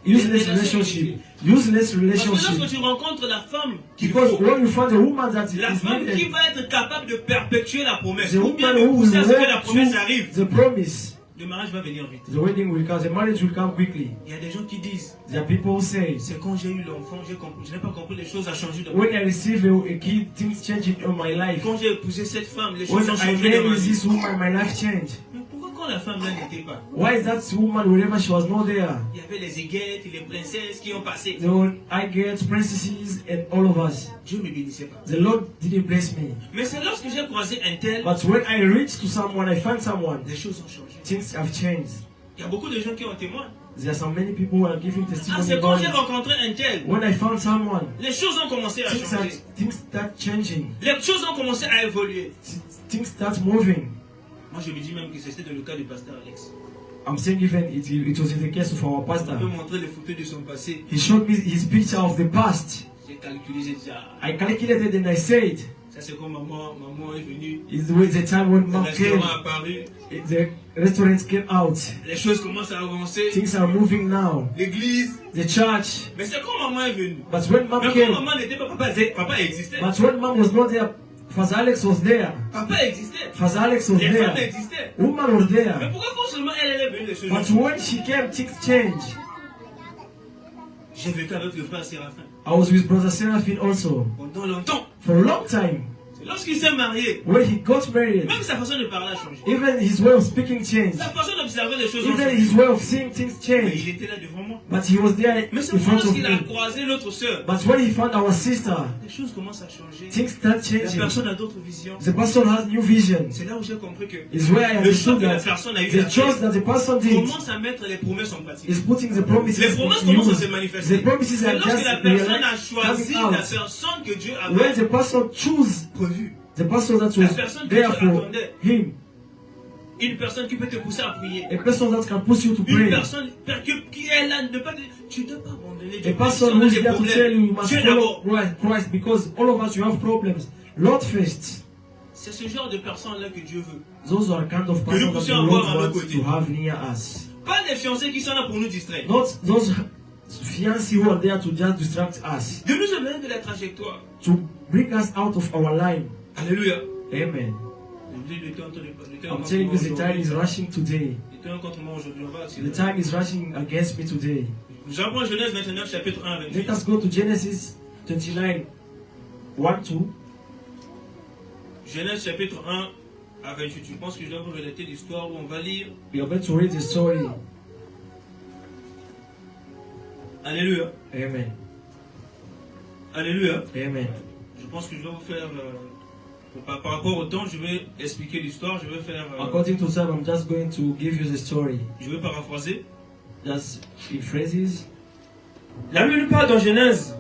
useless relationship, useless Parce que lorsque relationship. tu rencontres la femme qu'il Because faut, when you find a woman that la is femme qui needed, va être capable de perpétuer la promesse, the ou bien woman de who pousser à will ce que la walk promesse through arrive, the promise, le mariage va venir vite. the wedding will come, the marriage will come quickly. Il y a des gens qui disent, There are people who say, c'est quand j'ai eu l'enfant, je n'ai pas compris, les choses ont changé dans ma when vie. I receive a kid, things change in my life. Quand j'ai épousé cette femme, les When choses ont I changé dans marry ma vie. this woman, my life changed. Mais pourquoi quand la femme là n'était pas? Why is that woman, wherever she was not there? Il y avait les aiguettes et les princesses qui ont passé. There were I get princesses and all of us. Dieu ne me bénissait pas. The Lord didn't bless me. Mais c'est lorsque j'ai croisé un tel, But when I reach to someone, I find someone, les choses ont changé. things have changed. Il y a beaucoup de gens qui en témoignent. There are so many people who are giving Ah, testimony c'est quand about j'ai it. rencontré un tel, When I found someone, les choses ont commencé à changer. things start changing. Les choses ont commencé à évoluer. Things start moving. Moi, je me dis même que c'était dans le cas du pasteur Alex. I'm saying even it was in the case of our On peut pastor. montrer les photos de son passé. He showed me his picture of the past. J'ai calculé, j'ai dit, ah, I calculated and I said, ça c'est quand maman est venue. it's the time when Le mom came, restaurant a apparu. the restaurants came out. Les choses commencent à avancer. Things are moving now. L'église. The church. Mais c'est quand maman est venue. But when mom Mais quand came, maman n'était pas, papa existait. but when mom was not there, Father Alex was there. Papa existait. Father Alex was Les femmes there. existaient. Woman was Mais there. pourquoi quand seulement elle est venue, les choses But ont changé? when she came, things changed. J'ai vécu avec le frère Séraphin I was with Brother Seraphine also pendant longtemps. for a long time. C'est lorsqu'il s'est marié, When he got married, même sa façon de parler a changé. even his way of speaking changed. Sa façon d'observer les choses a Even changé. his way of seeing things Mais changed. il était là devant moi. But he was there Mais in c'est front of lorsqu'il a me. croisé l'autre sœur. But when he found our sister, Les choses commencent à changer. things start La changing. personne a d'autres visions. The person has new vision. C'est là où j'ai compris que Is where I le choix understood que la that personne a eu the à choice faire that the person did commence à mettre les promesses en pratique. is putting the promises Les promesses in commencent à se use. manifester. The promises C'est are lorsque just la personne a coming choisi la out. personne que Dieu When avait the person choose prévue. the person that La was personne que there Dieu for attendait. him, Une personne qui peut te pousser à prier. a person that can push you to Une pray, personne qui est là, ne pas te- tu ne dois pas abandonner Dieu. a person Personne who n'a is des there to tell you you problèmes. must Dieu follow d'abord. Christ because all of us you have problems. Lord first. C'est ce genre de personnes-là que Dieu veut. Those are kind of nous persons that the puissions Lord avoir à nos wants côtés. to have near us. Pas les fiancés qui sont là pour nous distraire. Not those fiancés who are there to just distract us, De nous amener de la trajectoire. to bring us out of our line. Alléluia. Amen. Je dis, le temps I'm telling you, the time is rushing today. Le temps contre moi aujourd'hui, on va The accélérer. time is rushing against me today. Nous allons prendre Genèse 29, chapitre 1 à 28. Let us go to Genesis 29, 1-2. Genèse chapitre 1 à 28. Je pense que je dois vous relater l'histoire où on va lire. We are going to read the story. Alléluia. Amen. Alléluia. Amen. Je pense que je dois vous faire. Par rapport au temps, je vais expliquer l'histoire. Je vais faire. According to time, I'm just going to give you the story. Je vais paraphraser. Just in phrases. La Bible nous parle dans Genèse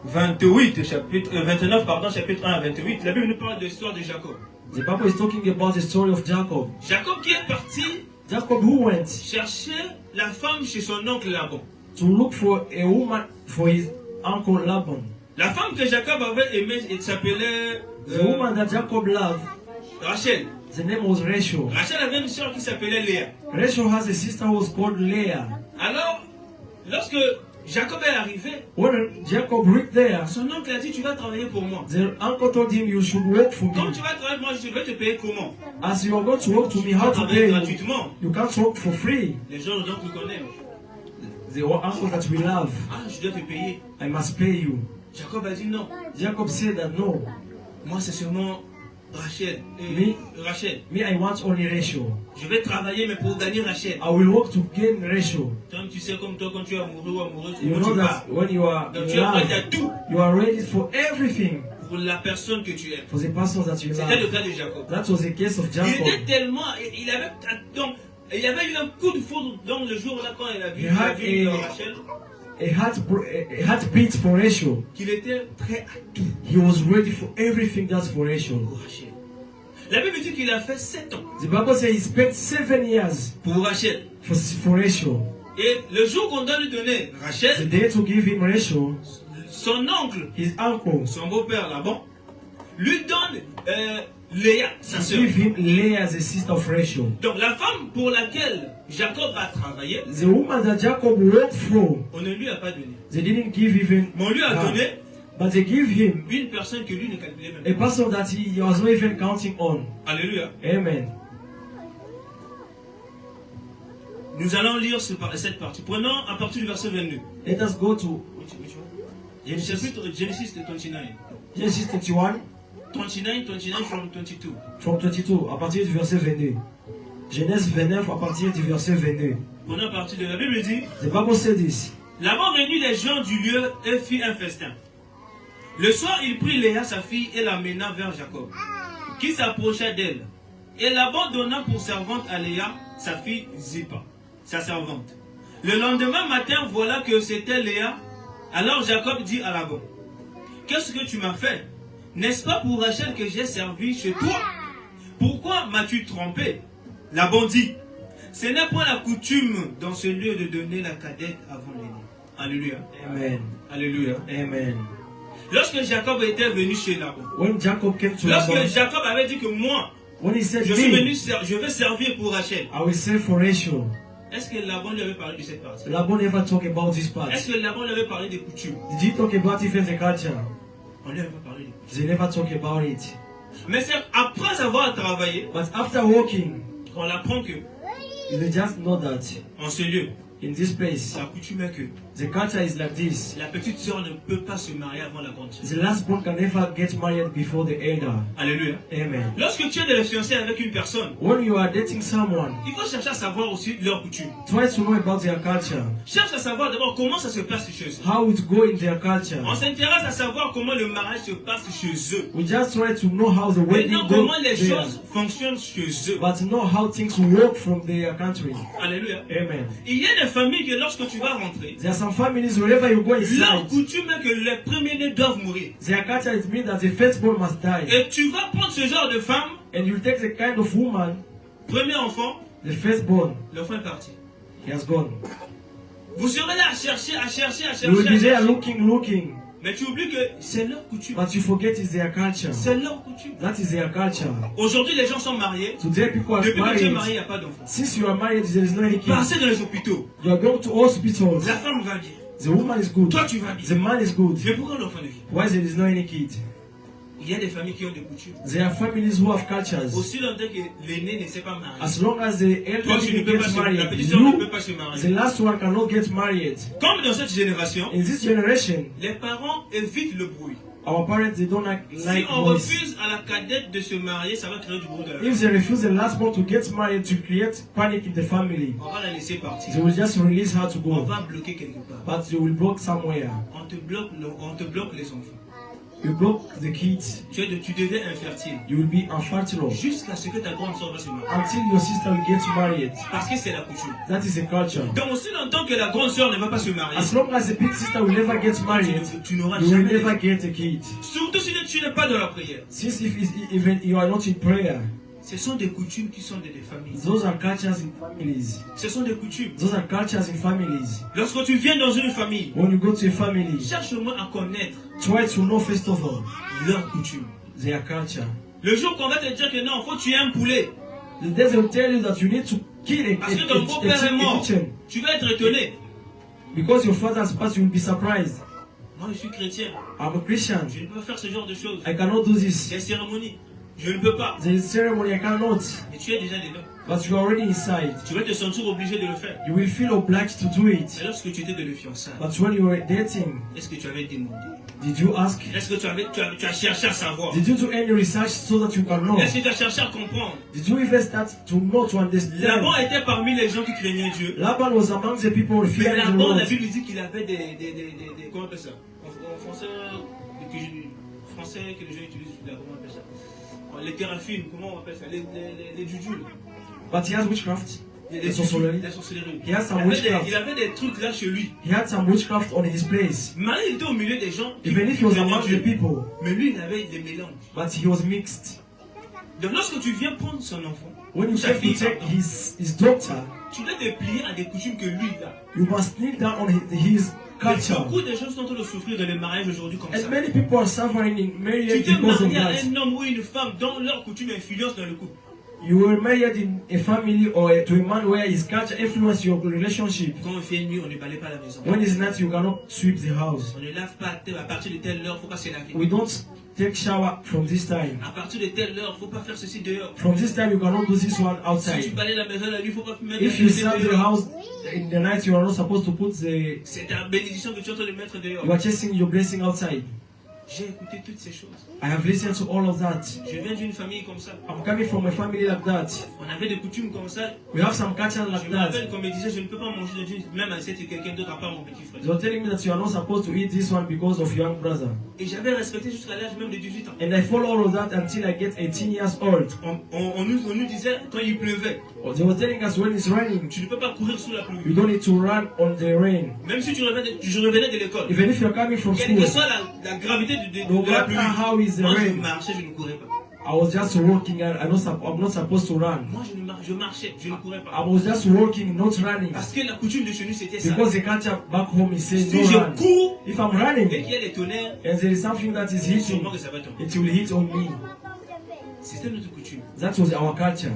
28, chapitre, 29, pardon, chapitre 1 à 28. La Bible nous parle de l'histoire de Jacob. The Bible is talking about the story of Jacob. Jacob qui est parti Jacob who went chercher la femme chez son oncle Laban. to look for a woman for his uncle Laban. La femme que Jacob avait aimée, elle s'appelait The woman that Jacob loved, Rachel. the name was Rachel. Rachel avait une soeur qui s'appelait Léa. Rachel has a sister who was called Leah. Alors, lorsque Jacob est arrivé, When Jacob reached there, son oncle a dit, tu vas travailler pour moi. the uncle told him, you should work for Quand me. tu vas travailler pour moi, je vais te payer comment? As you are going to work to me, Tu vas how to travailler pay you? gratuitement. You can't work for free. Les gens donc nous connaissent. The uncle that we love, Ah, je dois te payer. I must pay you. Jacob a dit non. Jacob said that no, Moi, c'est seulement Rachel. Oui. Rachel. me I want only Rachel. Je vais travailler, mais pour gagner Rachel. I will work to gain Rachel. Toi, tu sais comme toi, quand tu es amoureux ou amoureuse, You comment know tu pars. that when you are Donc in tu es prêt à love, tout you are ready for everything pour la personne que tu aimes. for the person that you C'était le love. cas de Jacob. That was the case of Il Jacob. était tellement... Il avait eu un coup de foudre dans le jour-là quand il a vu, He had Rachel, a heartbeat for Rachel. qu'il était prêt à tout He was ready for everything that's for Rachel. pour Rachel. La Bible dit qu'il a fait 7 ans The Bible says he spent 7 years pour Rachel. for Rachel. Et le jour qu'on doit lui donner The Rachel, day to give him Rachel, son oncle, his uncle, son beau-père Laban, lui donne Léa, sa sœur. give him Leah as a sister of Rachel. Donc la femme pour laquelle Jacob a travaillé, The woman that Jacob worked for, on ne lui a pas donné. they didn't give even Mais on lui a her, donné but they give him une personne que lui ne calculait même a pas. person that he was not even counting on. Alléluia. Amen. Nous allons lire cette partie. Prenons à partir du verset 22. Let us go to Chapitre Genesis 29. Genesis 21 29 from 22. from 22, à partir du verset 22. Genèse 29 à partir du verset 22. Prenons à partir de la Bible dit, The Bible said this. Laban réunit les gens du lieu et fit un festin. Le soir, il prit Léa, sa fille, et l'amena vers Jacob, qui s'approcha d'elle. Et Laban donna pour servante à Léa, sa fille Zippa. sa servante. Le lendemain matin, voilà que c'était Léa. Alors Jacob dit à Laban, qu'est-ce que tu m'as fait? N'est-ce pas pour Rachel que j'ai servi chez toi? Pourquoi m'as-tu trompé? Laban dit, ce n'est pas la coutume dans ce lieu de donner la cadette avant l'aîné. Alléluia. Amen. Alléluia. Amen. Lorsque Jacob était venu chez Laban, When Jacob came to lorsque Laban, Jacob avait dit que moi, when he said, je suis venu, me, je vais servir pour Rachel, I will serve for Rachel, est-ce que Laban lui avait parlé de cette partie? Laban never talk about this part. Est-ce que Laban lui avait parlé des coutumes? Did he talk about it in the culture? On lui avait pas parlé des coutumes. They never talk about it. Mais c'est après avoir travaillé But after walking, qu'on apprend que they just know that en ce lieu, in this place, la coutume est que the culture is like this. la petite sœur ne peut pas se marier avant la grande sœur. The last born can never get married before the elder. Alléluia. Amen. Lorsque tu es de la fiancée avec une personne, When you are dating someone, il faut chercher à savoir aussi leurs coutumes. try to know about their culture, Cherche à savoir d'abord comment ça se passe chez eux. how it go in their culture. On s'intéresse à savoir comment le mariage se passe chez eux. We just try to know how the Et wedding non goes comment les there, choses fonctionnent chez eux. but know how things work from their country. Alléluia. Amen. Il y a des familles que lorsque tu vas rentrer, There are some families wherever you go leur inside, coutume est que les premiers-nés doivent mourir. their culture it means that the firstborn must die. Et tu vas prendre ce genre de femme, And you take the kind of woman, premier enfant, the firstborn, l'enfant est parti. he has gone. Vous serez là à chercher, à chercher, à You will chercher, be there à chercher. looking, Mais tu oublies que c'est leur coutume. but you forget it's their culture. C'est leur coutume. That is their culture. Aujourd'hui, les gens sont mariés. Today people are Depuis que tu es marié, il married. n'y a pas d'enfant. Since you are married, there is no any kid. Passez dans les hôpitaux. You are going to hospitals. La femme va bien. The woman is good. Toi, tu vas The bien. man is good. Mais pourquoi l'enfant ne vient pas? Why there is no any kid? Il y a des familles qui ont des coutumes. There are families who have cultures. Aussi longtemps que l'aîné ne s'est pas marié. As long as the Toi, tu ne elderly peux pas gets se marier. La married, petite soeur ne peut you, pas se the marier. last one cannot get married. Comme dans cette génération, In this generation, les parents évitent le bruit. our parents they don't like Si on noise. refuse à la cadette de se marier, ça va créer du bruit dans la famille. If they refuse the last one to get married to create panic in the family, On va la laisser partir. they will just release her to On go. va bloquer quelque part. But you will block somewhere. On te bloque les enfants. You block the kids. Tu deviens infertile. You will be infertile Jusqu'à ce que ta grande soeur va se marier. until your sister will get married. Parce que c'est la coutume. That is a culture. Donc aussi longtemps que la grande soeur ne va pas se marier, As long as the big sister will never get married, tu n'auras you will jamais. never get a kid. Surtout si tu n'es pas dans la prière. Since even you are not in prayer, Ce sont des coutumes qui sont des familles. those are cultures in families. Ce sont des coutumes. Those are cultures in families. Lorsque tu viens dans une famille, When you go to a family, cherche au moins à connaître try to know first of all leurs coutumes. their culture. Le jour qu'on va te dire que non, il faut tuer un poulet, The day they will tell you that you need to kill parce que ton beau-père est mort, chicken tu vas être étonné. because your father's passed, you will be surprised. Moi, je suis chrétien. I'm a Christian. Je ne peux pas faire ce genre de choses. I cannot do this. Des cérémonies. Je ne peux pas. The ceremony I cannot. Mais tu es déjà dedans. But you are already inside. Tu vas te sentir obligé de le faire. You will feel obliged to do it. Mais lorsque tu étais de le fiançailles, But when you were dating, est-ce que tu avais demandé? did you ask? Est-ce que tu as cherché à savoir? Did you do any research so that you can know? Est-ce que tu as cherché à comprendre? Did you even start to know, to understand? Laban était parmi les gens qui craignaient Dieu. Laban was among the people Mais fearing the Laban, la Lord. Bible dit qu'il avait comment on appelle ça? En français, que les gens utilisent, comment on appelle ça? Les théraphines, comment on appelle ça? Les jujus. But he has witchcraft. Les sorcellerie. sorcelleries. He has some Il witchcraft. avait des trucs là chez lui. He had some witchcraft on his place. Malgré il était au milieu des gens qui Even if he was craignaient among the Dieu. people, Mais lui, il avait des mélanges. but he was mixed. Donc lorsque tu viens prendre son enfant, When ou you sa came fille, to take his daughter, tu dois te plier à des coutumes que lui il a. you must kneel down on his Mais culture. beaucoup de gens sont en train de souffrir dans les mariages aujourd'hui comme ça. And many people are suffering in Tu marriage t'es because of marié à that. un homme ou une femme dont leur coutume influence dans le couple. You were married in a family or to a man where his culture influenced your relationship. Quand on fait nuit, on ne balaye pas la maison. When it's night, you cannot sweep the house. On ne lave pas à partir de telle heure, il ne faut pas se laver. We don't take shower from this time. À partir de telle heure, il ne faut pas faire ceci dehors. From this time, you cannot do this one Si tu outside. balayes la maison la nuit, il ne faut pas mettre If you la serve the dehors. house in the night, you are not supposed to put the. C'est ta bénédiction que tu es en train de mettre dehors. You are chasing your blessing outside. J'ai écouté toutes ces choses. I have listened to all of that. Je viens d'une famille comme ça. I'm coming from a family like that. On avait des coutumes comme ça. We have some culture Je like me rappelle that. qu'on me disait, je ne peux pas manger d'une même assiette que quelqu'un d'autre à part mon petit frère. They were telling me that you are not supposed to eat this one because of your young brother. Et j'avais respecté jusqu'à l'âge même de 18 ans. And I follow all of that until I get 18 years old. On nous disait, quand il pleuvait, They were telling us when it's raining, Tu ne peux pas courir sous la pluie. you don't need to run on the rain. Même si je revenais de l'école. Even if you're coming from Quelle que school, soit la gravité no de la matter pluie. how is the Moi, je rain, marchais, je ne courais pas. I was just walking and I'm not supposed to run. Moi, je marchais, je ne courais I pas. was just walking, not running. Parce que la coutume de chez nous, c'était ça. Because the culture back home is saying Si no je run. cours If I'm et running qu'il y a des tonnerres, and there is something that is hitting, sûrement que ça va tomber. it will hit on me. C'était notre coutume. That was our culture.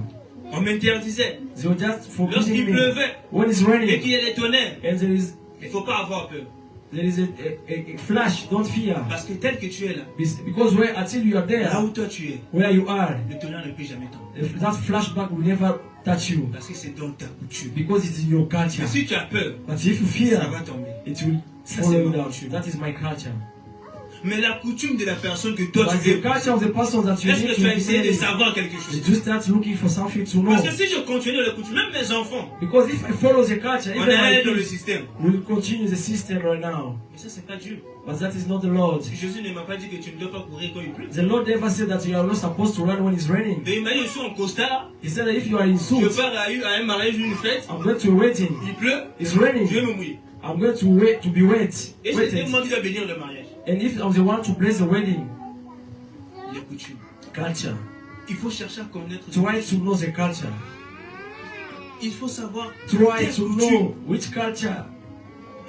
On m'interdisait. They were just Lorsqu'il forbidding me. pleuvait When it's et raining qu'il y a des tonnerres, and there is il ne faut pas avoir peur. a flash, don't fear. Parce que tel que tu es là, Because until you are là there, où toi tu es, where you are, le tonnerre ne peut jamais tomber. that flashback will never touch you. Parce que c'est dans ta coutume. Because it's in your culture. Mais si tu as peur, But if you ça fear, va tomber. it will Ça, follow c'est you ma down. culture. That is my culture. Mais la coutume de la personne que toi But tu the es, culture of the person that you est-ce need que tu as to essayé de be, savoir quelque you chose? just start looking for something to know. Parce que si je continue dans la coutume, même mes enfants, Because if I follow the culture, on even est my allé dans le kids système. will continue the system right now. Mais ça, c'est pas Dieu. But that is not the Lord. Jésus ne m'a pas dit que tu ne dois pas courir quand il pleut. The Lord never said that you are not supposed to run when it's raining. Mais il m'a dit, je suis en costard, He said that if you are in je suit, pars à un mariage, une fête, I'm going to a wedding. il pleut, It's je vais raining. me mouiller. I'm going to wait to be wet. Et c'est Waited. moi qui dois bénir le mariage. And if I'm the one to bless the wedding, Les coutumes. culture. Il faut chercher à connaître. Try to know the culture. Il faut savoir. Try quelle to coutume. know which culture.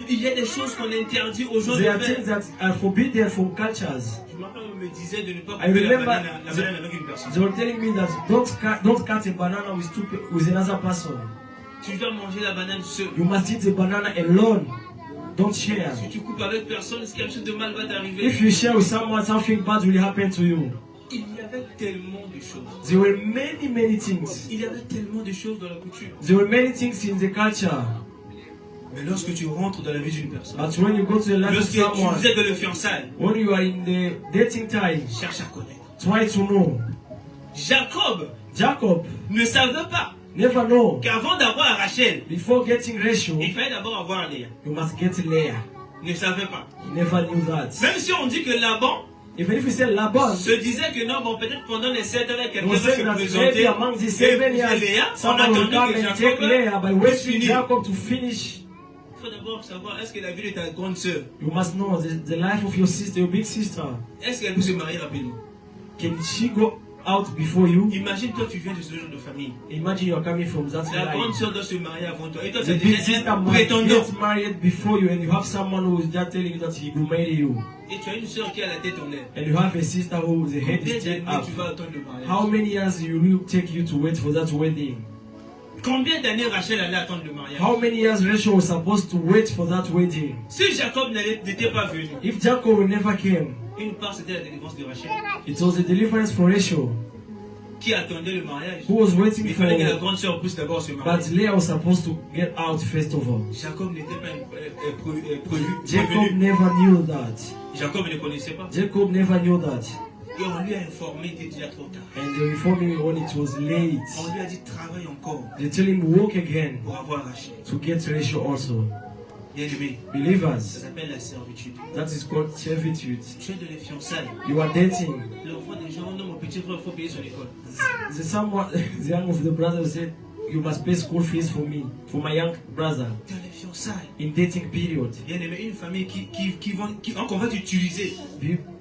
Il y a des choses qu'on interdit aux gens de There are things faire. that are forbidden from cultures. Je me rappelle, on me disait de ne pas I couper la remember banane avec une personne. They were telling me that don't cut a banana with another person. Tu dois manger la banane seul. You must eat the banana alone. Don't share. Si tu coupes avec personne, quelque chose de mal va t'arriver. If you share with someone, something bad will happen to you. Il y avait tellement de choses. There were many things. Il y avait tellement de choses dans la coutume. There were many things in the culture. Mais lorsque tu rentres dans la vie d'une personne, But when you go to the life of lorsque someone, tu es dans le fiançailles, when you are in the dating time, cherche à connaître. try to know. Jacob ne savait pas never know. qu'avant d'avoir Rachel, Before getting Rachel, il fallait d'abord avoir Léa. you must get Leah. Il ne savait pas. He never knew that. Même si on dit que Laban Even if you say Laban, se disait que non, bon, peut-être pendant les 7 ans, he quelqu'un was va se saying that maybe présenter among the et 7 épouser years, Léa en someone will attendant come que and take Jacob Leah by puisse waiting finir. Jacob to finish. Il faut d'abord savoir, est-ce que la vie de ta grande sœur, You must know the life of your sister, your big sister. est-ce qu'elle peut se marier rapidement? Can she go out before you? Imagine, toi, tu viens de ce genre de famille. Imagine you're coming from that La grande life. sœur doit se marier avant toi. Et toi, tu The as big déjà sister un must prétendant. get married before you, and you have someone who is just telling you that he will marry you. Et tu as une sœur qui a la tête en l'air. And you have a sister who the head Combien is straight d'années up. tu vas attendre le mariage? How many years will it take you to wait for that wedding? Combien d'années Rachel allait attendre le mariage? How many years Rachel was supposed to wait for that wedding? Si Jacob n'était pas venu, If Jacob never came, une part c'était la délivrance de Rachel. it was a deliverance for Rachel, Qui attendait le mariage? who was waiting Il for. fallait que la grande sœur puisse d'abord se marier. But Leah was supposed to get out first of all. Jacob n'était pas prévenu. Jacob never knew that. Jacob ne connaissait pas. Jacob never knew that. Et on lui a informé, il était déjà trop tard. And they informed him when it was late. On lui a dit travaille encore They tell him walk again pour avoir Rachel. to get Rachel also. Bien aimé, ça Believers, s'appelle la servitude. that is called servitude. Tu es de les fiançailles. You are dating. L'enfant des gens, non, mon petit frère, il faut payer son école. The young of the brother said, you must pay school fees for me, for my young brother, Dans les fiançailles. in dating period. Bien aimé, une famille qu'on va t'utiliser.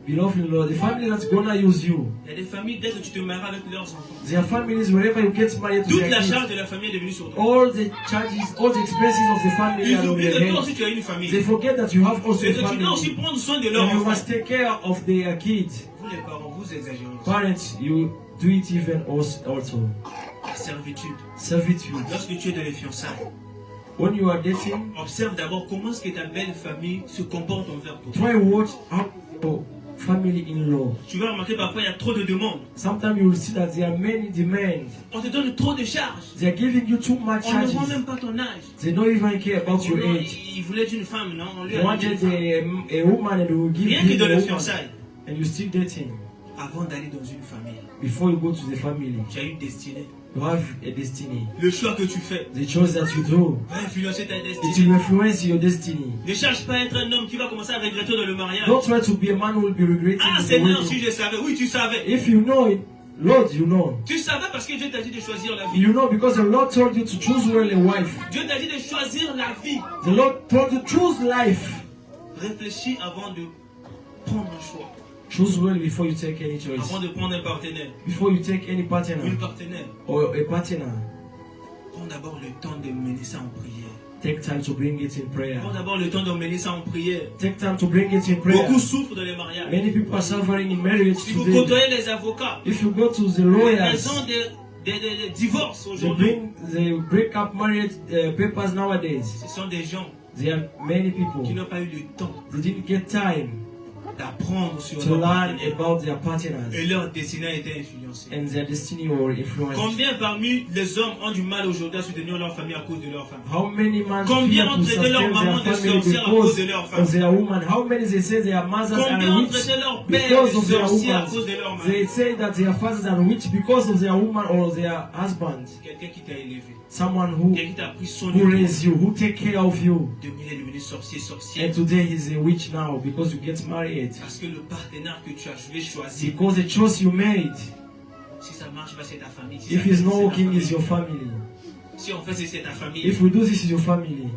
Beloved Lord, the family that's gonna use you, Il y a des familles, dès que tu te maries avec leurs enfants, their families, wherever you get married to toute their la kids, charge de la famille est devenue sur toi. all the charges, all the expenses of the family Ils are on oublient your que toi head. aussi tu as une They famille. forget that you have also Et a que tu dois aussi family. prendre soin de leurs And you enfants. must take care of their kids. Vous les parents, vous exagérez. Parents, you do it even also. La servitude. Servitude. Lorsque tu es dans les fiançailles, When you are dating, observe d'abord comment est-ce que ta belle famille se comporte envers toi. try watch how your family-in-law. Tu vas remarquer parfois il y a trop de demandes. Sometimes you will see that there are many demands. On te donne trop de charges. They are giving you too much On ne voit charges. même pas ton âge. They don't even care about your Non, age. il voulait une femme, non? On lui They a donné une wanted femme. a woman and they will give Rien que you dans a les woman. fiançailles, And you still dating. avant d'aller dans une famille, Before you go to the family, tu as une destinée. you have a destiny. Le choix que tu fais The choice that you do, va influencer ta it destinée. will influence your destiny. Ne cherche pas à être un homme qui va commencer à regretter dans le mariage. Don't try to be a man who will be regretting Ah the Seigneur, si wedding. je savais. Oui, tu savais. If you know it, Lord, you know. Tu savais parce que Dieu t'a dit de choisir la vie. You know because the Lord told you to choose well a wife. Dieu t'a dit de choisir la vie. The Lord told you to choose life. Réfléchis avant de prendre un choix. Choose well before you take any choice. Avant de prendre un partenaire. Before you take any partner. Une partenaire. Or a partner. Prends d'abord le temps de mener ça en prière. Take time to bring it in prayer. Prends d'abord le temps de mener ça en prière. Take time to bring it in prayer. Beaucoup souffrent dans les mariages. Many people are suffering in marriage Si vous today. côtoyez les avocats, If you go to the les lawyers, raisons des divorces they aujourd'hui, break up marriage papers nowadays. ce sont des gens There are many qui people. n'ont pas eu le temps They didn't get time d'apprendre sur to leur learn partenaire. about their Et partners leur destinée a été influencée. and their destiny or influence. Combien parmi les hommes ont du mal aujourd'hui à soutenir leur famille à cause de leur femme? How many men Combien fear ont to traité leur sustain maman their de family sorcière à cause because de leur femme? of their woman? How many they say their mothers Combien are ont witch traité leur père because de of their sorcière à woman? cause de leur mari? They say that their fathers are witch because of their woman or their husband. Quelqu'un qui t'a élevé, Someone who quelqu'un qui t'a pris soin who de raised you, who take care of you. Demain, il est devenu sorcier, sorcière. And today he's a witch now because you get married. Parce que le partenaire que tu as choisi, Because the choice you made, si ça marche pas, c'est ta famille. Si if ça it's fait, not c'est ta working, famille. it's your family. Si on fait, c'est ta famille. If we do this, it's your family.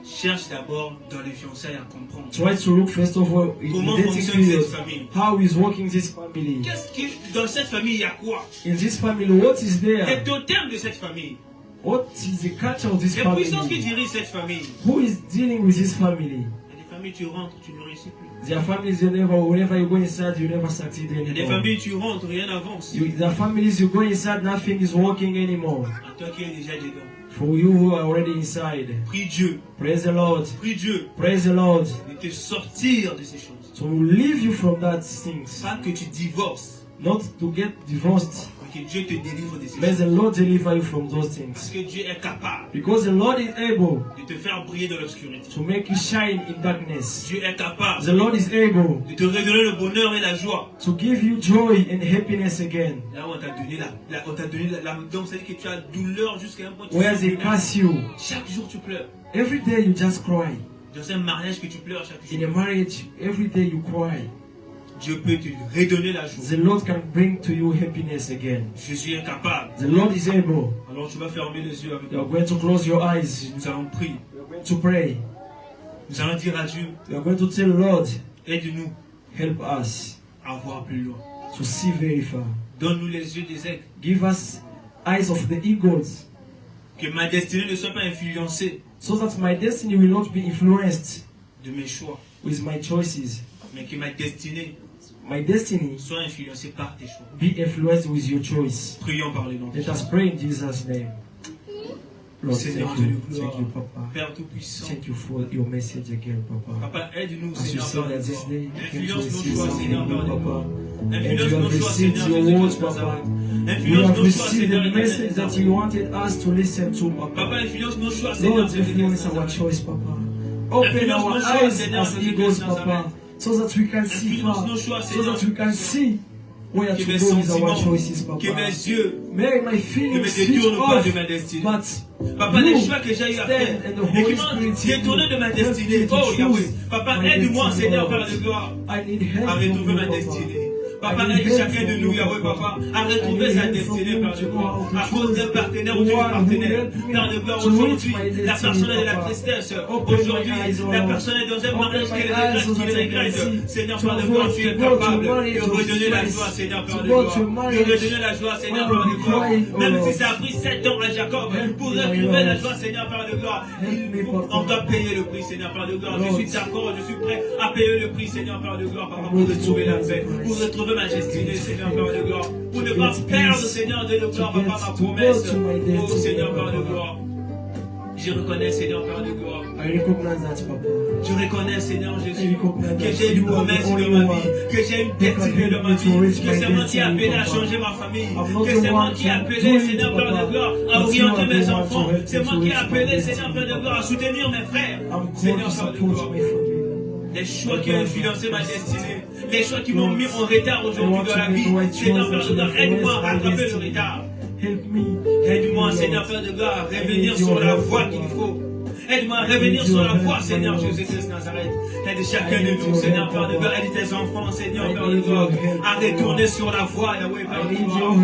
Cherche d'abord dans les fiançailles à comprendre. Try to look first of all in Comment the dating fonctionne period. cette famille? How is working this family? Qu'est-ce qui, dans cette famille, il y a quoi? In this family, what is Les there? totems de cette famille. What is the culture of this Les puissances qui family? dirigent cette famille. Who is dealing with this family? Il y a des familles, tu rentres, tu ne réussis plus. Their families, you never, whenever you go inside, you never succeed Il y a des anymore. familles, tu rentres, rien n'avance. The families, you go inside, nothing is working anymore. À toi qui es déjà dedans. For you who are already inside, Prie Dieu. praise the Lord. Prie Dieu Praise the Lord. de te sortir de ces choses. To leave you from that things. Pas que tu divorces, Not to get divorced. mais que Dieu te délivre de ces May choses. the Lord deliver you from those Parce things. que Dieu est capable Because the Lord is able de te faire briller dans l'obscurité. to make you shine in darkness. Dieu est capable The Lord is able de te redonner le bonheur et la joie. to give you joy and happiness again. Là où on t'a donné donc c'est-à-dire que tu as douleur jusqu'à un point où tu Where they souffres. curse you. Chaque jour tu pleures. Every day you just cry. Dans un mariage que tu pleures chaque In jour. a marriage, every day you cry. Dieu peut te redonner la joie. The Lord can bring to you happiness again. Jésus est capable. The Lord is able. Alors tu vas fermer les yeux avec You are moi. going to close your eyes. Nous allons prier. You are going to pray. Nous allons dire à Dieu, You are going to tell the Lord, aide-nous help us à voir plus loin. to see very far. Donne-nous les yeux des aigles. Give us eyes of the eagles, Que ma destinée ne soit pas influencée so that my destiny will not be influenced de mes choix, with my choices. mais que ma destinée My destiny soit influencée par tes choix. be influenced with your choice. Prions par les noms. Let us pray in Jesus' name. Lord, Seigneur, thank Dieu you. de gloire. Thank you, Papa. Père Tout-Puissant. Thank you for your message again, Papa. Papa, aide-nous, As you Seigneur, said par that les this day, gloires. you came to Influence nos receive choix, something Seigneur, par new, les Papa. gloires. And you Influence have nos choix, received Seigneur, your Jésus words, de Nazareth. Papa. We Influence have nos choix, received Seigneur, the éternel message des that armées. you wanted us to listen to, Papa, Papa. influence nos choix, Seigneur, Lord, Jésus de influence our Nazareth. choice, Papa. Open our eyes as eagles, Papa, so that we can see far, so that we can see where Que to mes go with our sentiments, choices, que Papa. mes yeux May my ne feelings me switch détournent pas off, de ma destinée. but Papa, les you choix que j'ai eu à stand faire and the et qui Holy m'ont Spirit détourné de ma help me destinée. to Oh Yahweh, choose Papa, my aide-moi, destiny, Seigneur, Lord. Père de gloire, I need à help from retrouver you, ma Papa. destinée. Papa, I need aide help chacun de from nous, you, Yahweh, Papa. Papa, à I retrouver need sa help destinée, from Père you de to gloire. know how to À cause d'un choose partenaire the ou d'une one who partenaire. helped me Père de gloire, to reach aujourd'hui, my la destiny, personne est de la Papa. tristesse. Open Aujourd'hui, my eyes, O la Lord. personne est dans un Open mariage my qui eyes so qui that I can regrette. see. Seigneur, To Père de avoid gloire, tu es to go to capable marriage de of redonner la stress. joie, Seigneur, Père To de go gloire. to De marriage redonner la joie, Seigneur, where Père de we gloire. cry, O Même si Lord. ça a pris 7 ans à Jacob Help pour me, my retrouver la Lord. joie, Seigneur, Père de gloire, Help me, Papa. on doit payer le prix, Seigneur, Père de gloire. Je Lord. suis d'accord, je suis prêt à payer le prix, Seigneur, Père de gloire, Papa, I'm pour ready to retrouver la pay the paix, price. pour retrouver ma destinée, Seigneur, Père de gloire, pour ne To pas get perdre, peace. Seigneur, de gloire, To Papa, get- ma to go promesse. to my Oh, destiny, Seigneur, Père de Papa. gloire. Je reconnais, Seigneur, Père de gloire. I recognize that, Papa. Je reconnais, Seigneur Jésus, I recognize que that j'ai une you are the promesse only de ma one vie, que j'ai une who can destinée de help ma me to vie, reach que my c'est moi qui ai destiny, appelé à Papa. changer ma famille, I'm not que the c'est moi one qui ai to appelé, do it, Seigneur, Père de Papa, gloire, à but you orienter are mes the one enfants, to help c'est me moi to qui ai reach my appelé, destiny, Seigneur, Père de gloire, à soutenir mes frères, I'm called Seigneur, to Père de support gloire. my family. Les choix qui ont influencé ma destinée, les choix qui m'ont mis en retard aujourd'hui dans la vie, Seigneur, Père de gloire, aide-moi à rattraper le retard. Help me. Aide-moi, Help me, Seigneur, Lord. Père de gloire, à revenir sur la voie qu'il faut. Aide-moi à revenir sur la foi, Seigneur Jésus-Christ Nazareth. Aide chacun de nous, Seigneur, Père de gloire. Aide tes enfants, Seigneur, Père de gloire, à retourner sur la voie, Yahweh, Père de gloire.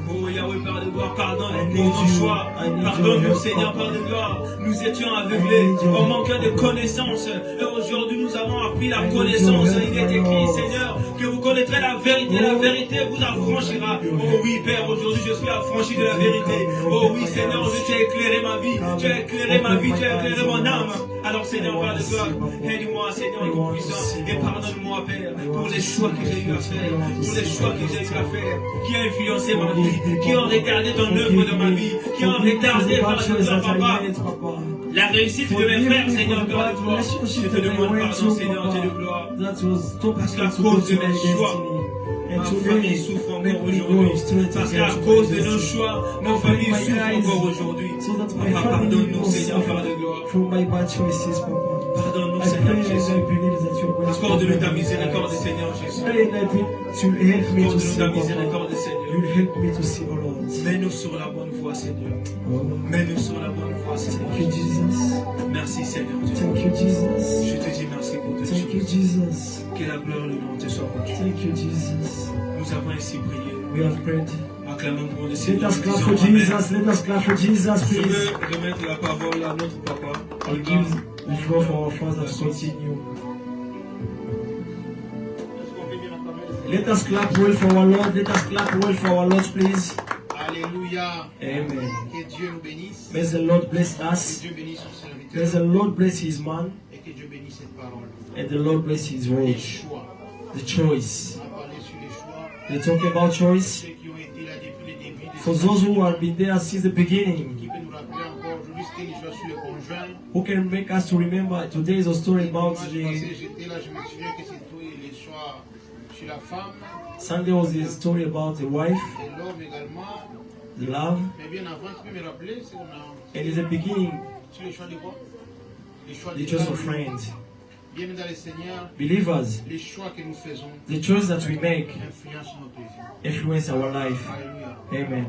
Oh, Yahweh, Père de gloire, pardonne pour nos choix. Pardonne-nous, Seigneur, Père de gloire. Nous étions aveuglés, on manquait de connaissances. Et aujourd'hui, nous avons appris la connaissance. Il est écrit, Seigneur, que vous connaîtrez la vérité vous affranchira. Oh oui, Père, aujourd'hui, je suis affranchi de la vérité. Oh oui, Seigneur, tu as éclairé ma vie. Tu as éclairé ma vie, tu as éclairé mon âme. Alors, Seigneur, Père de gloire, aide-moi, Seigneur, tout-puissant. Et pardonne-moi, Père, pour les choix que j'ai eu à faire. Pour les choix que j'ai eu à faire. Qui a influencé ma vie. Qui ont retardé ton œuvre de ma vie. Qui ont retardé, par exemple, papa, la réussite de mes frères, Seigneur, Père de gloire. Je te demande pardon, Seigneur, Dieu de gloire. Parce qu'à cause de mes choix, ma famille souffre encore aujourd'hui. Parce qu'à cause de nos choix, nos familles souffrent encore aujourd'hui. Papa, pardonne-nous, Seigneur, Père de gloire. Pardonne-nous, Seigneur Jésus. Accorde-nous ta miséricorde, Seigneur Jésus. Accorde-nous ta miséricorde, Seigneur. Mets-nous sur la bonne voie, Seigneur. Mets-nous sur la bonne voie, Seigneur. Merci, Seigneur Dieu. Je te dis merci pour tes choses. Que la gloire et le nom te soient rendus. Nous avons ainsi prié. Acclamons pour le Seigneur. Let us clap for Jesus. Let us clap for Jesus, Je please. veux remettre la parole à notre papa. I'll give the floor for our father to continue. Let us clap well for our Lord. Let us clap well for our Lord, please. Alléluia. Amen. Que Dieu nous bénisse. May the Lord bless Que us. Dieu bénisse son May serviteur. the Lord bless his man. Et que Dieu bénisse cette parole. And the Lord bless his Les word. choix. The choice. On a parlé sur les choix. They talk about choice. Ceux qui ont été là depuis le début. For those who have been there since the beginning, Qui peut nous rappeler encore aujourd'hui c'était les choix sur le conjoint. who can make us to remember today is a story about Moi, the j'étais là, je me souviens que c'est tous les choix sur la femme Sunday was a story about the wife, et l'homme également. the love, Mais bien avant, tu peux me rappeler, c'est qu'on a and in the beginning, sur le choix de quoi? Les choix the de choice of l'âme. friends, Bien dans le Seigneur, believers, les choix que nous faisons the choice that we make influencent notre vie. influence our life. Alléluia. Amen.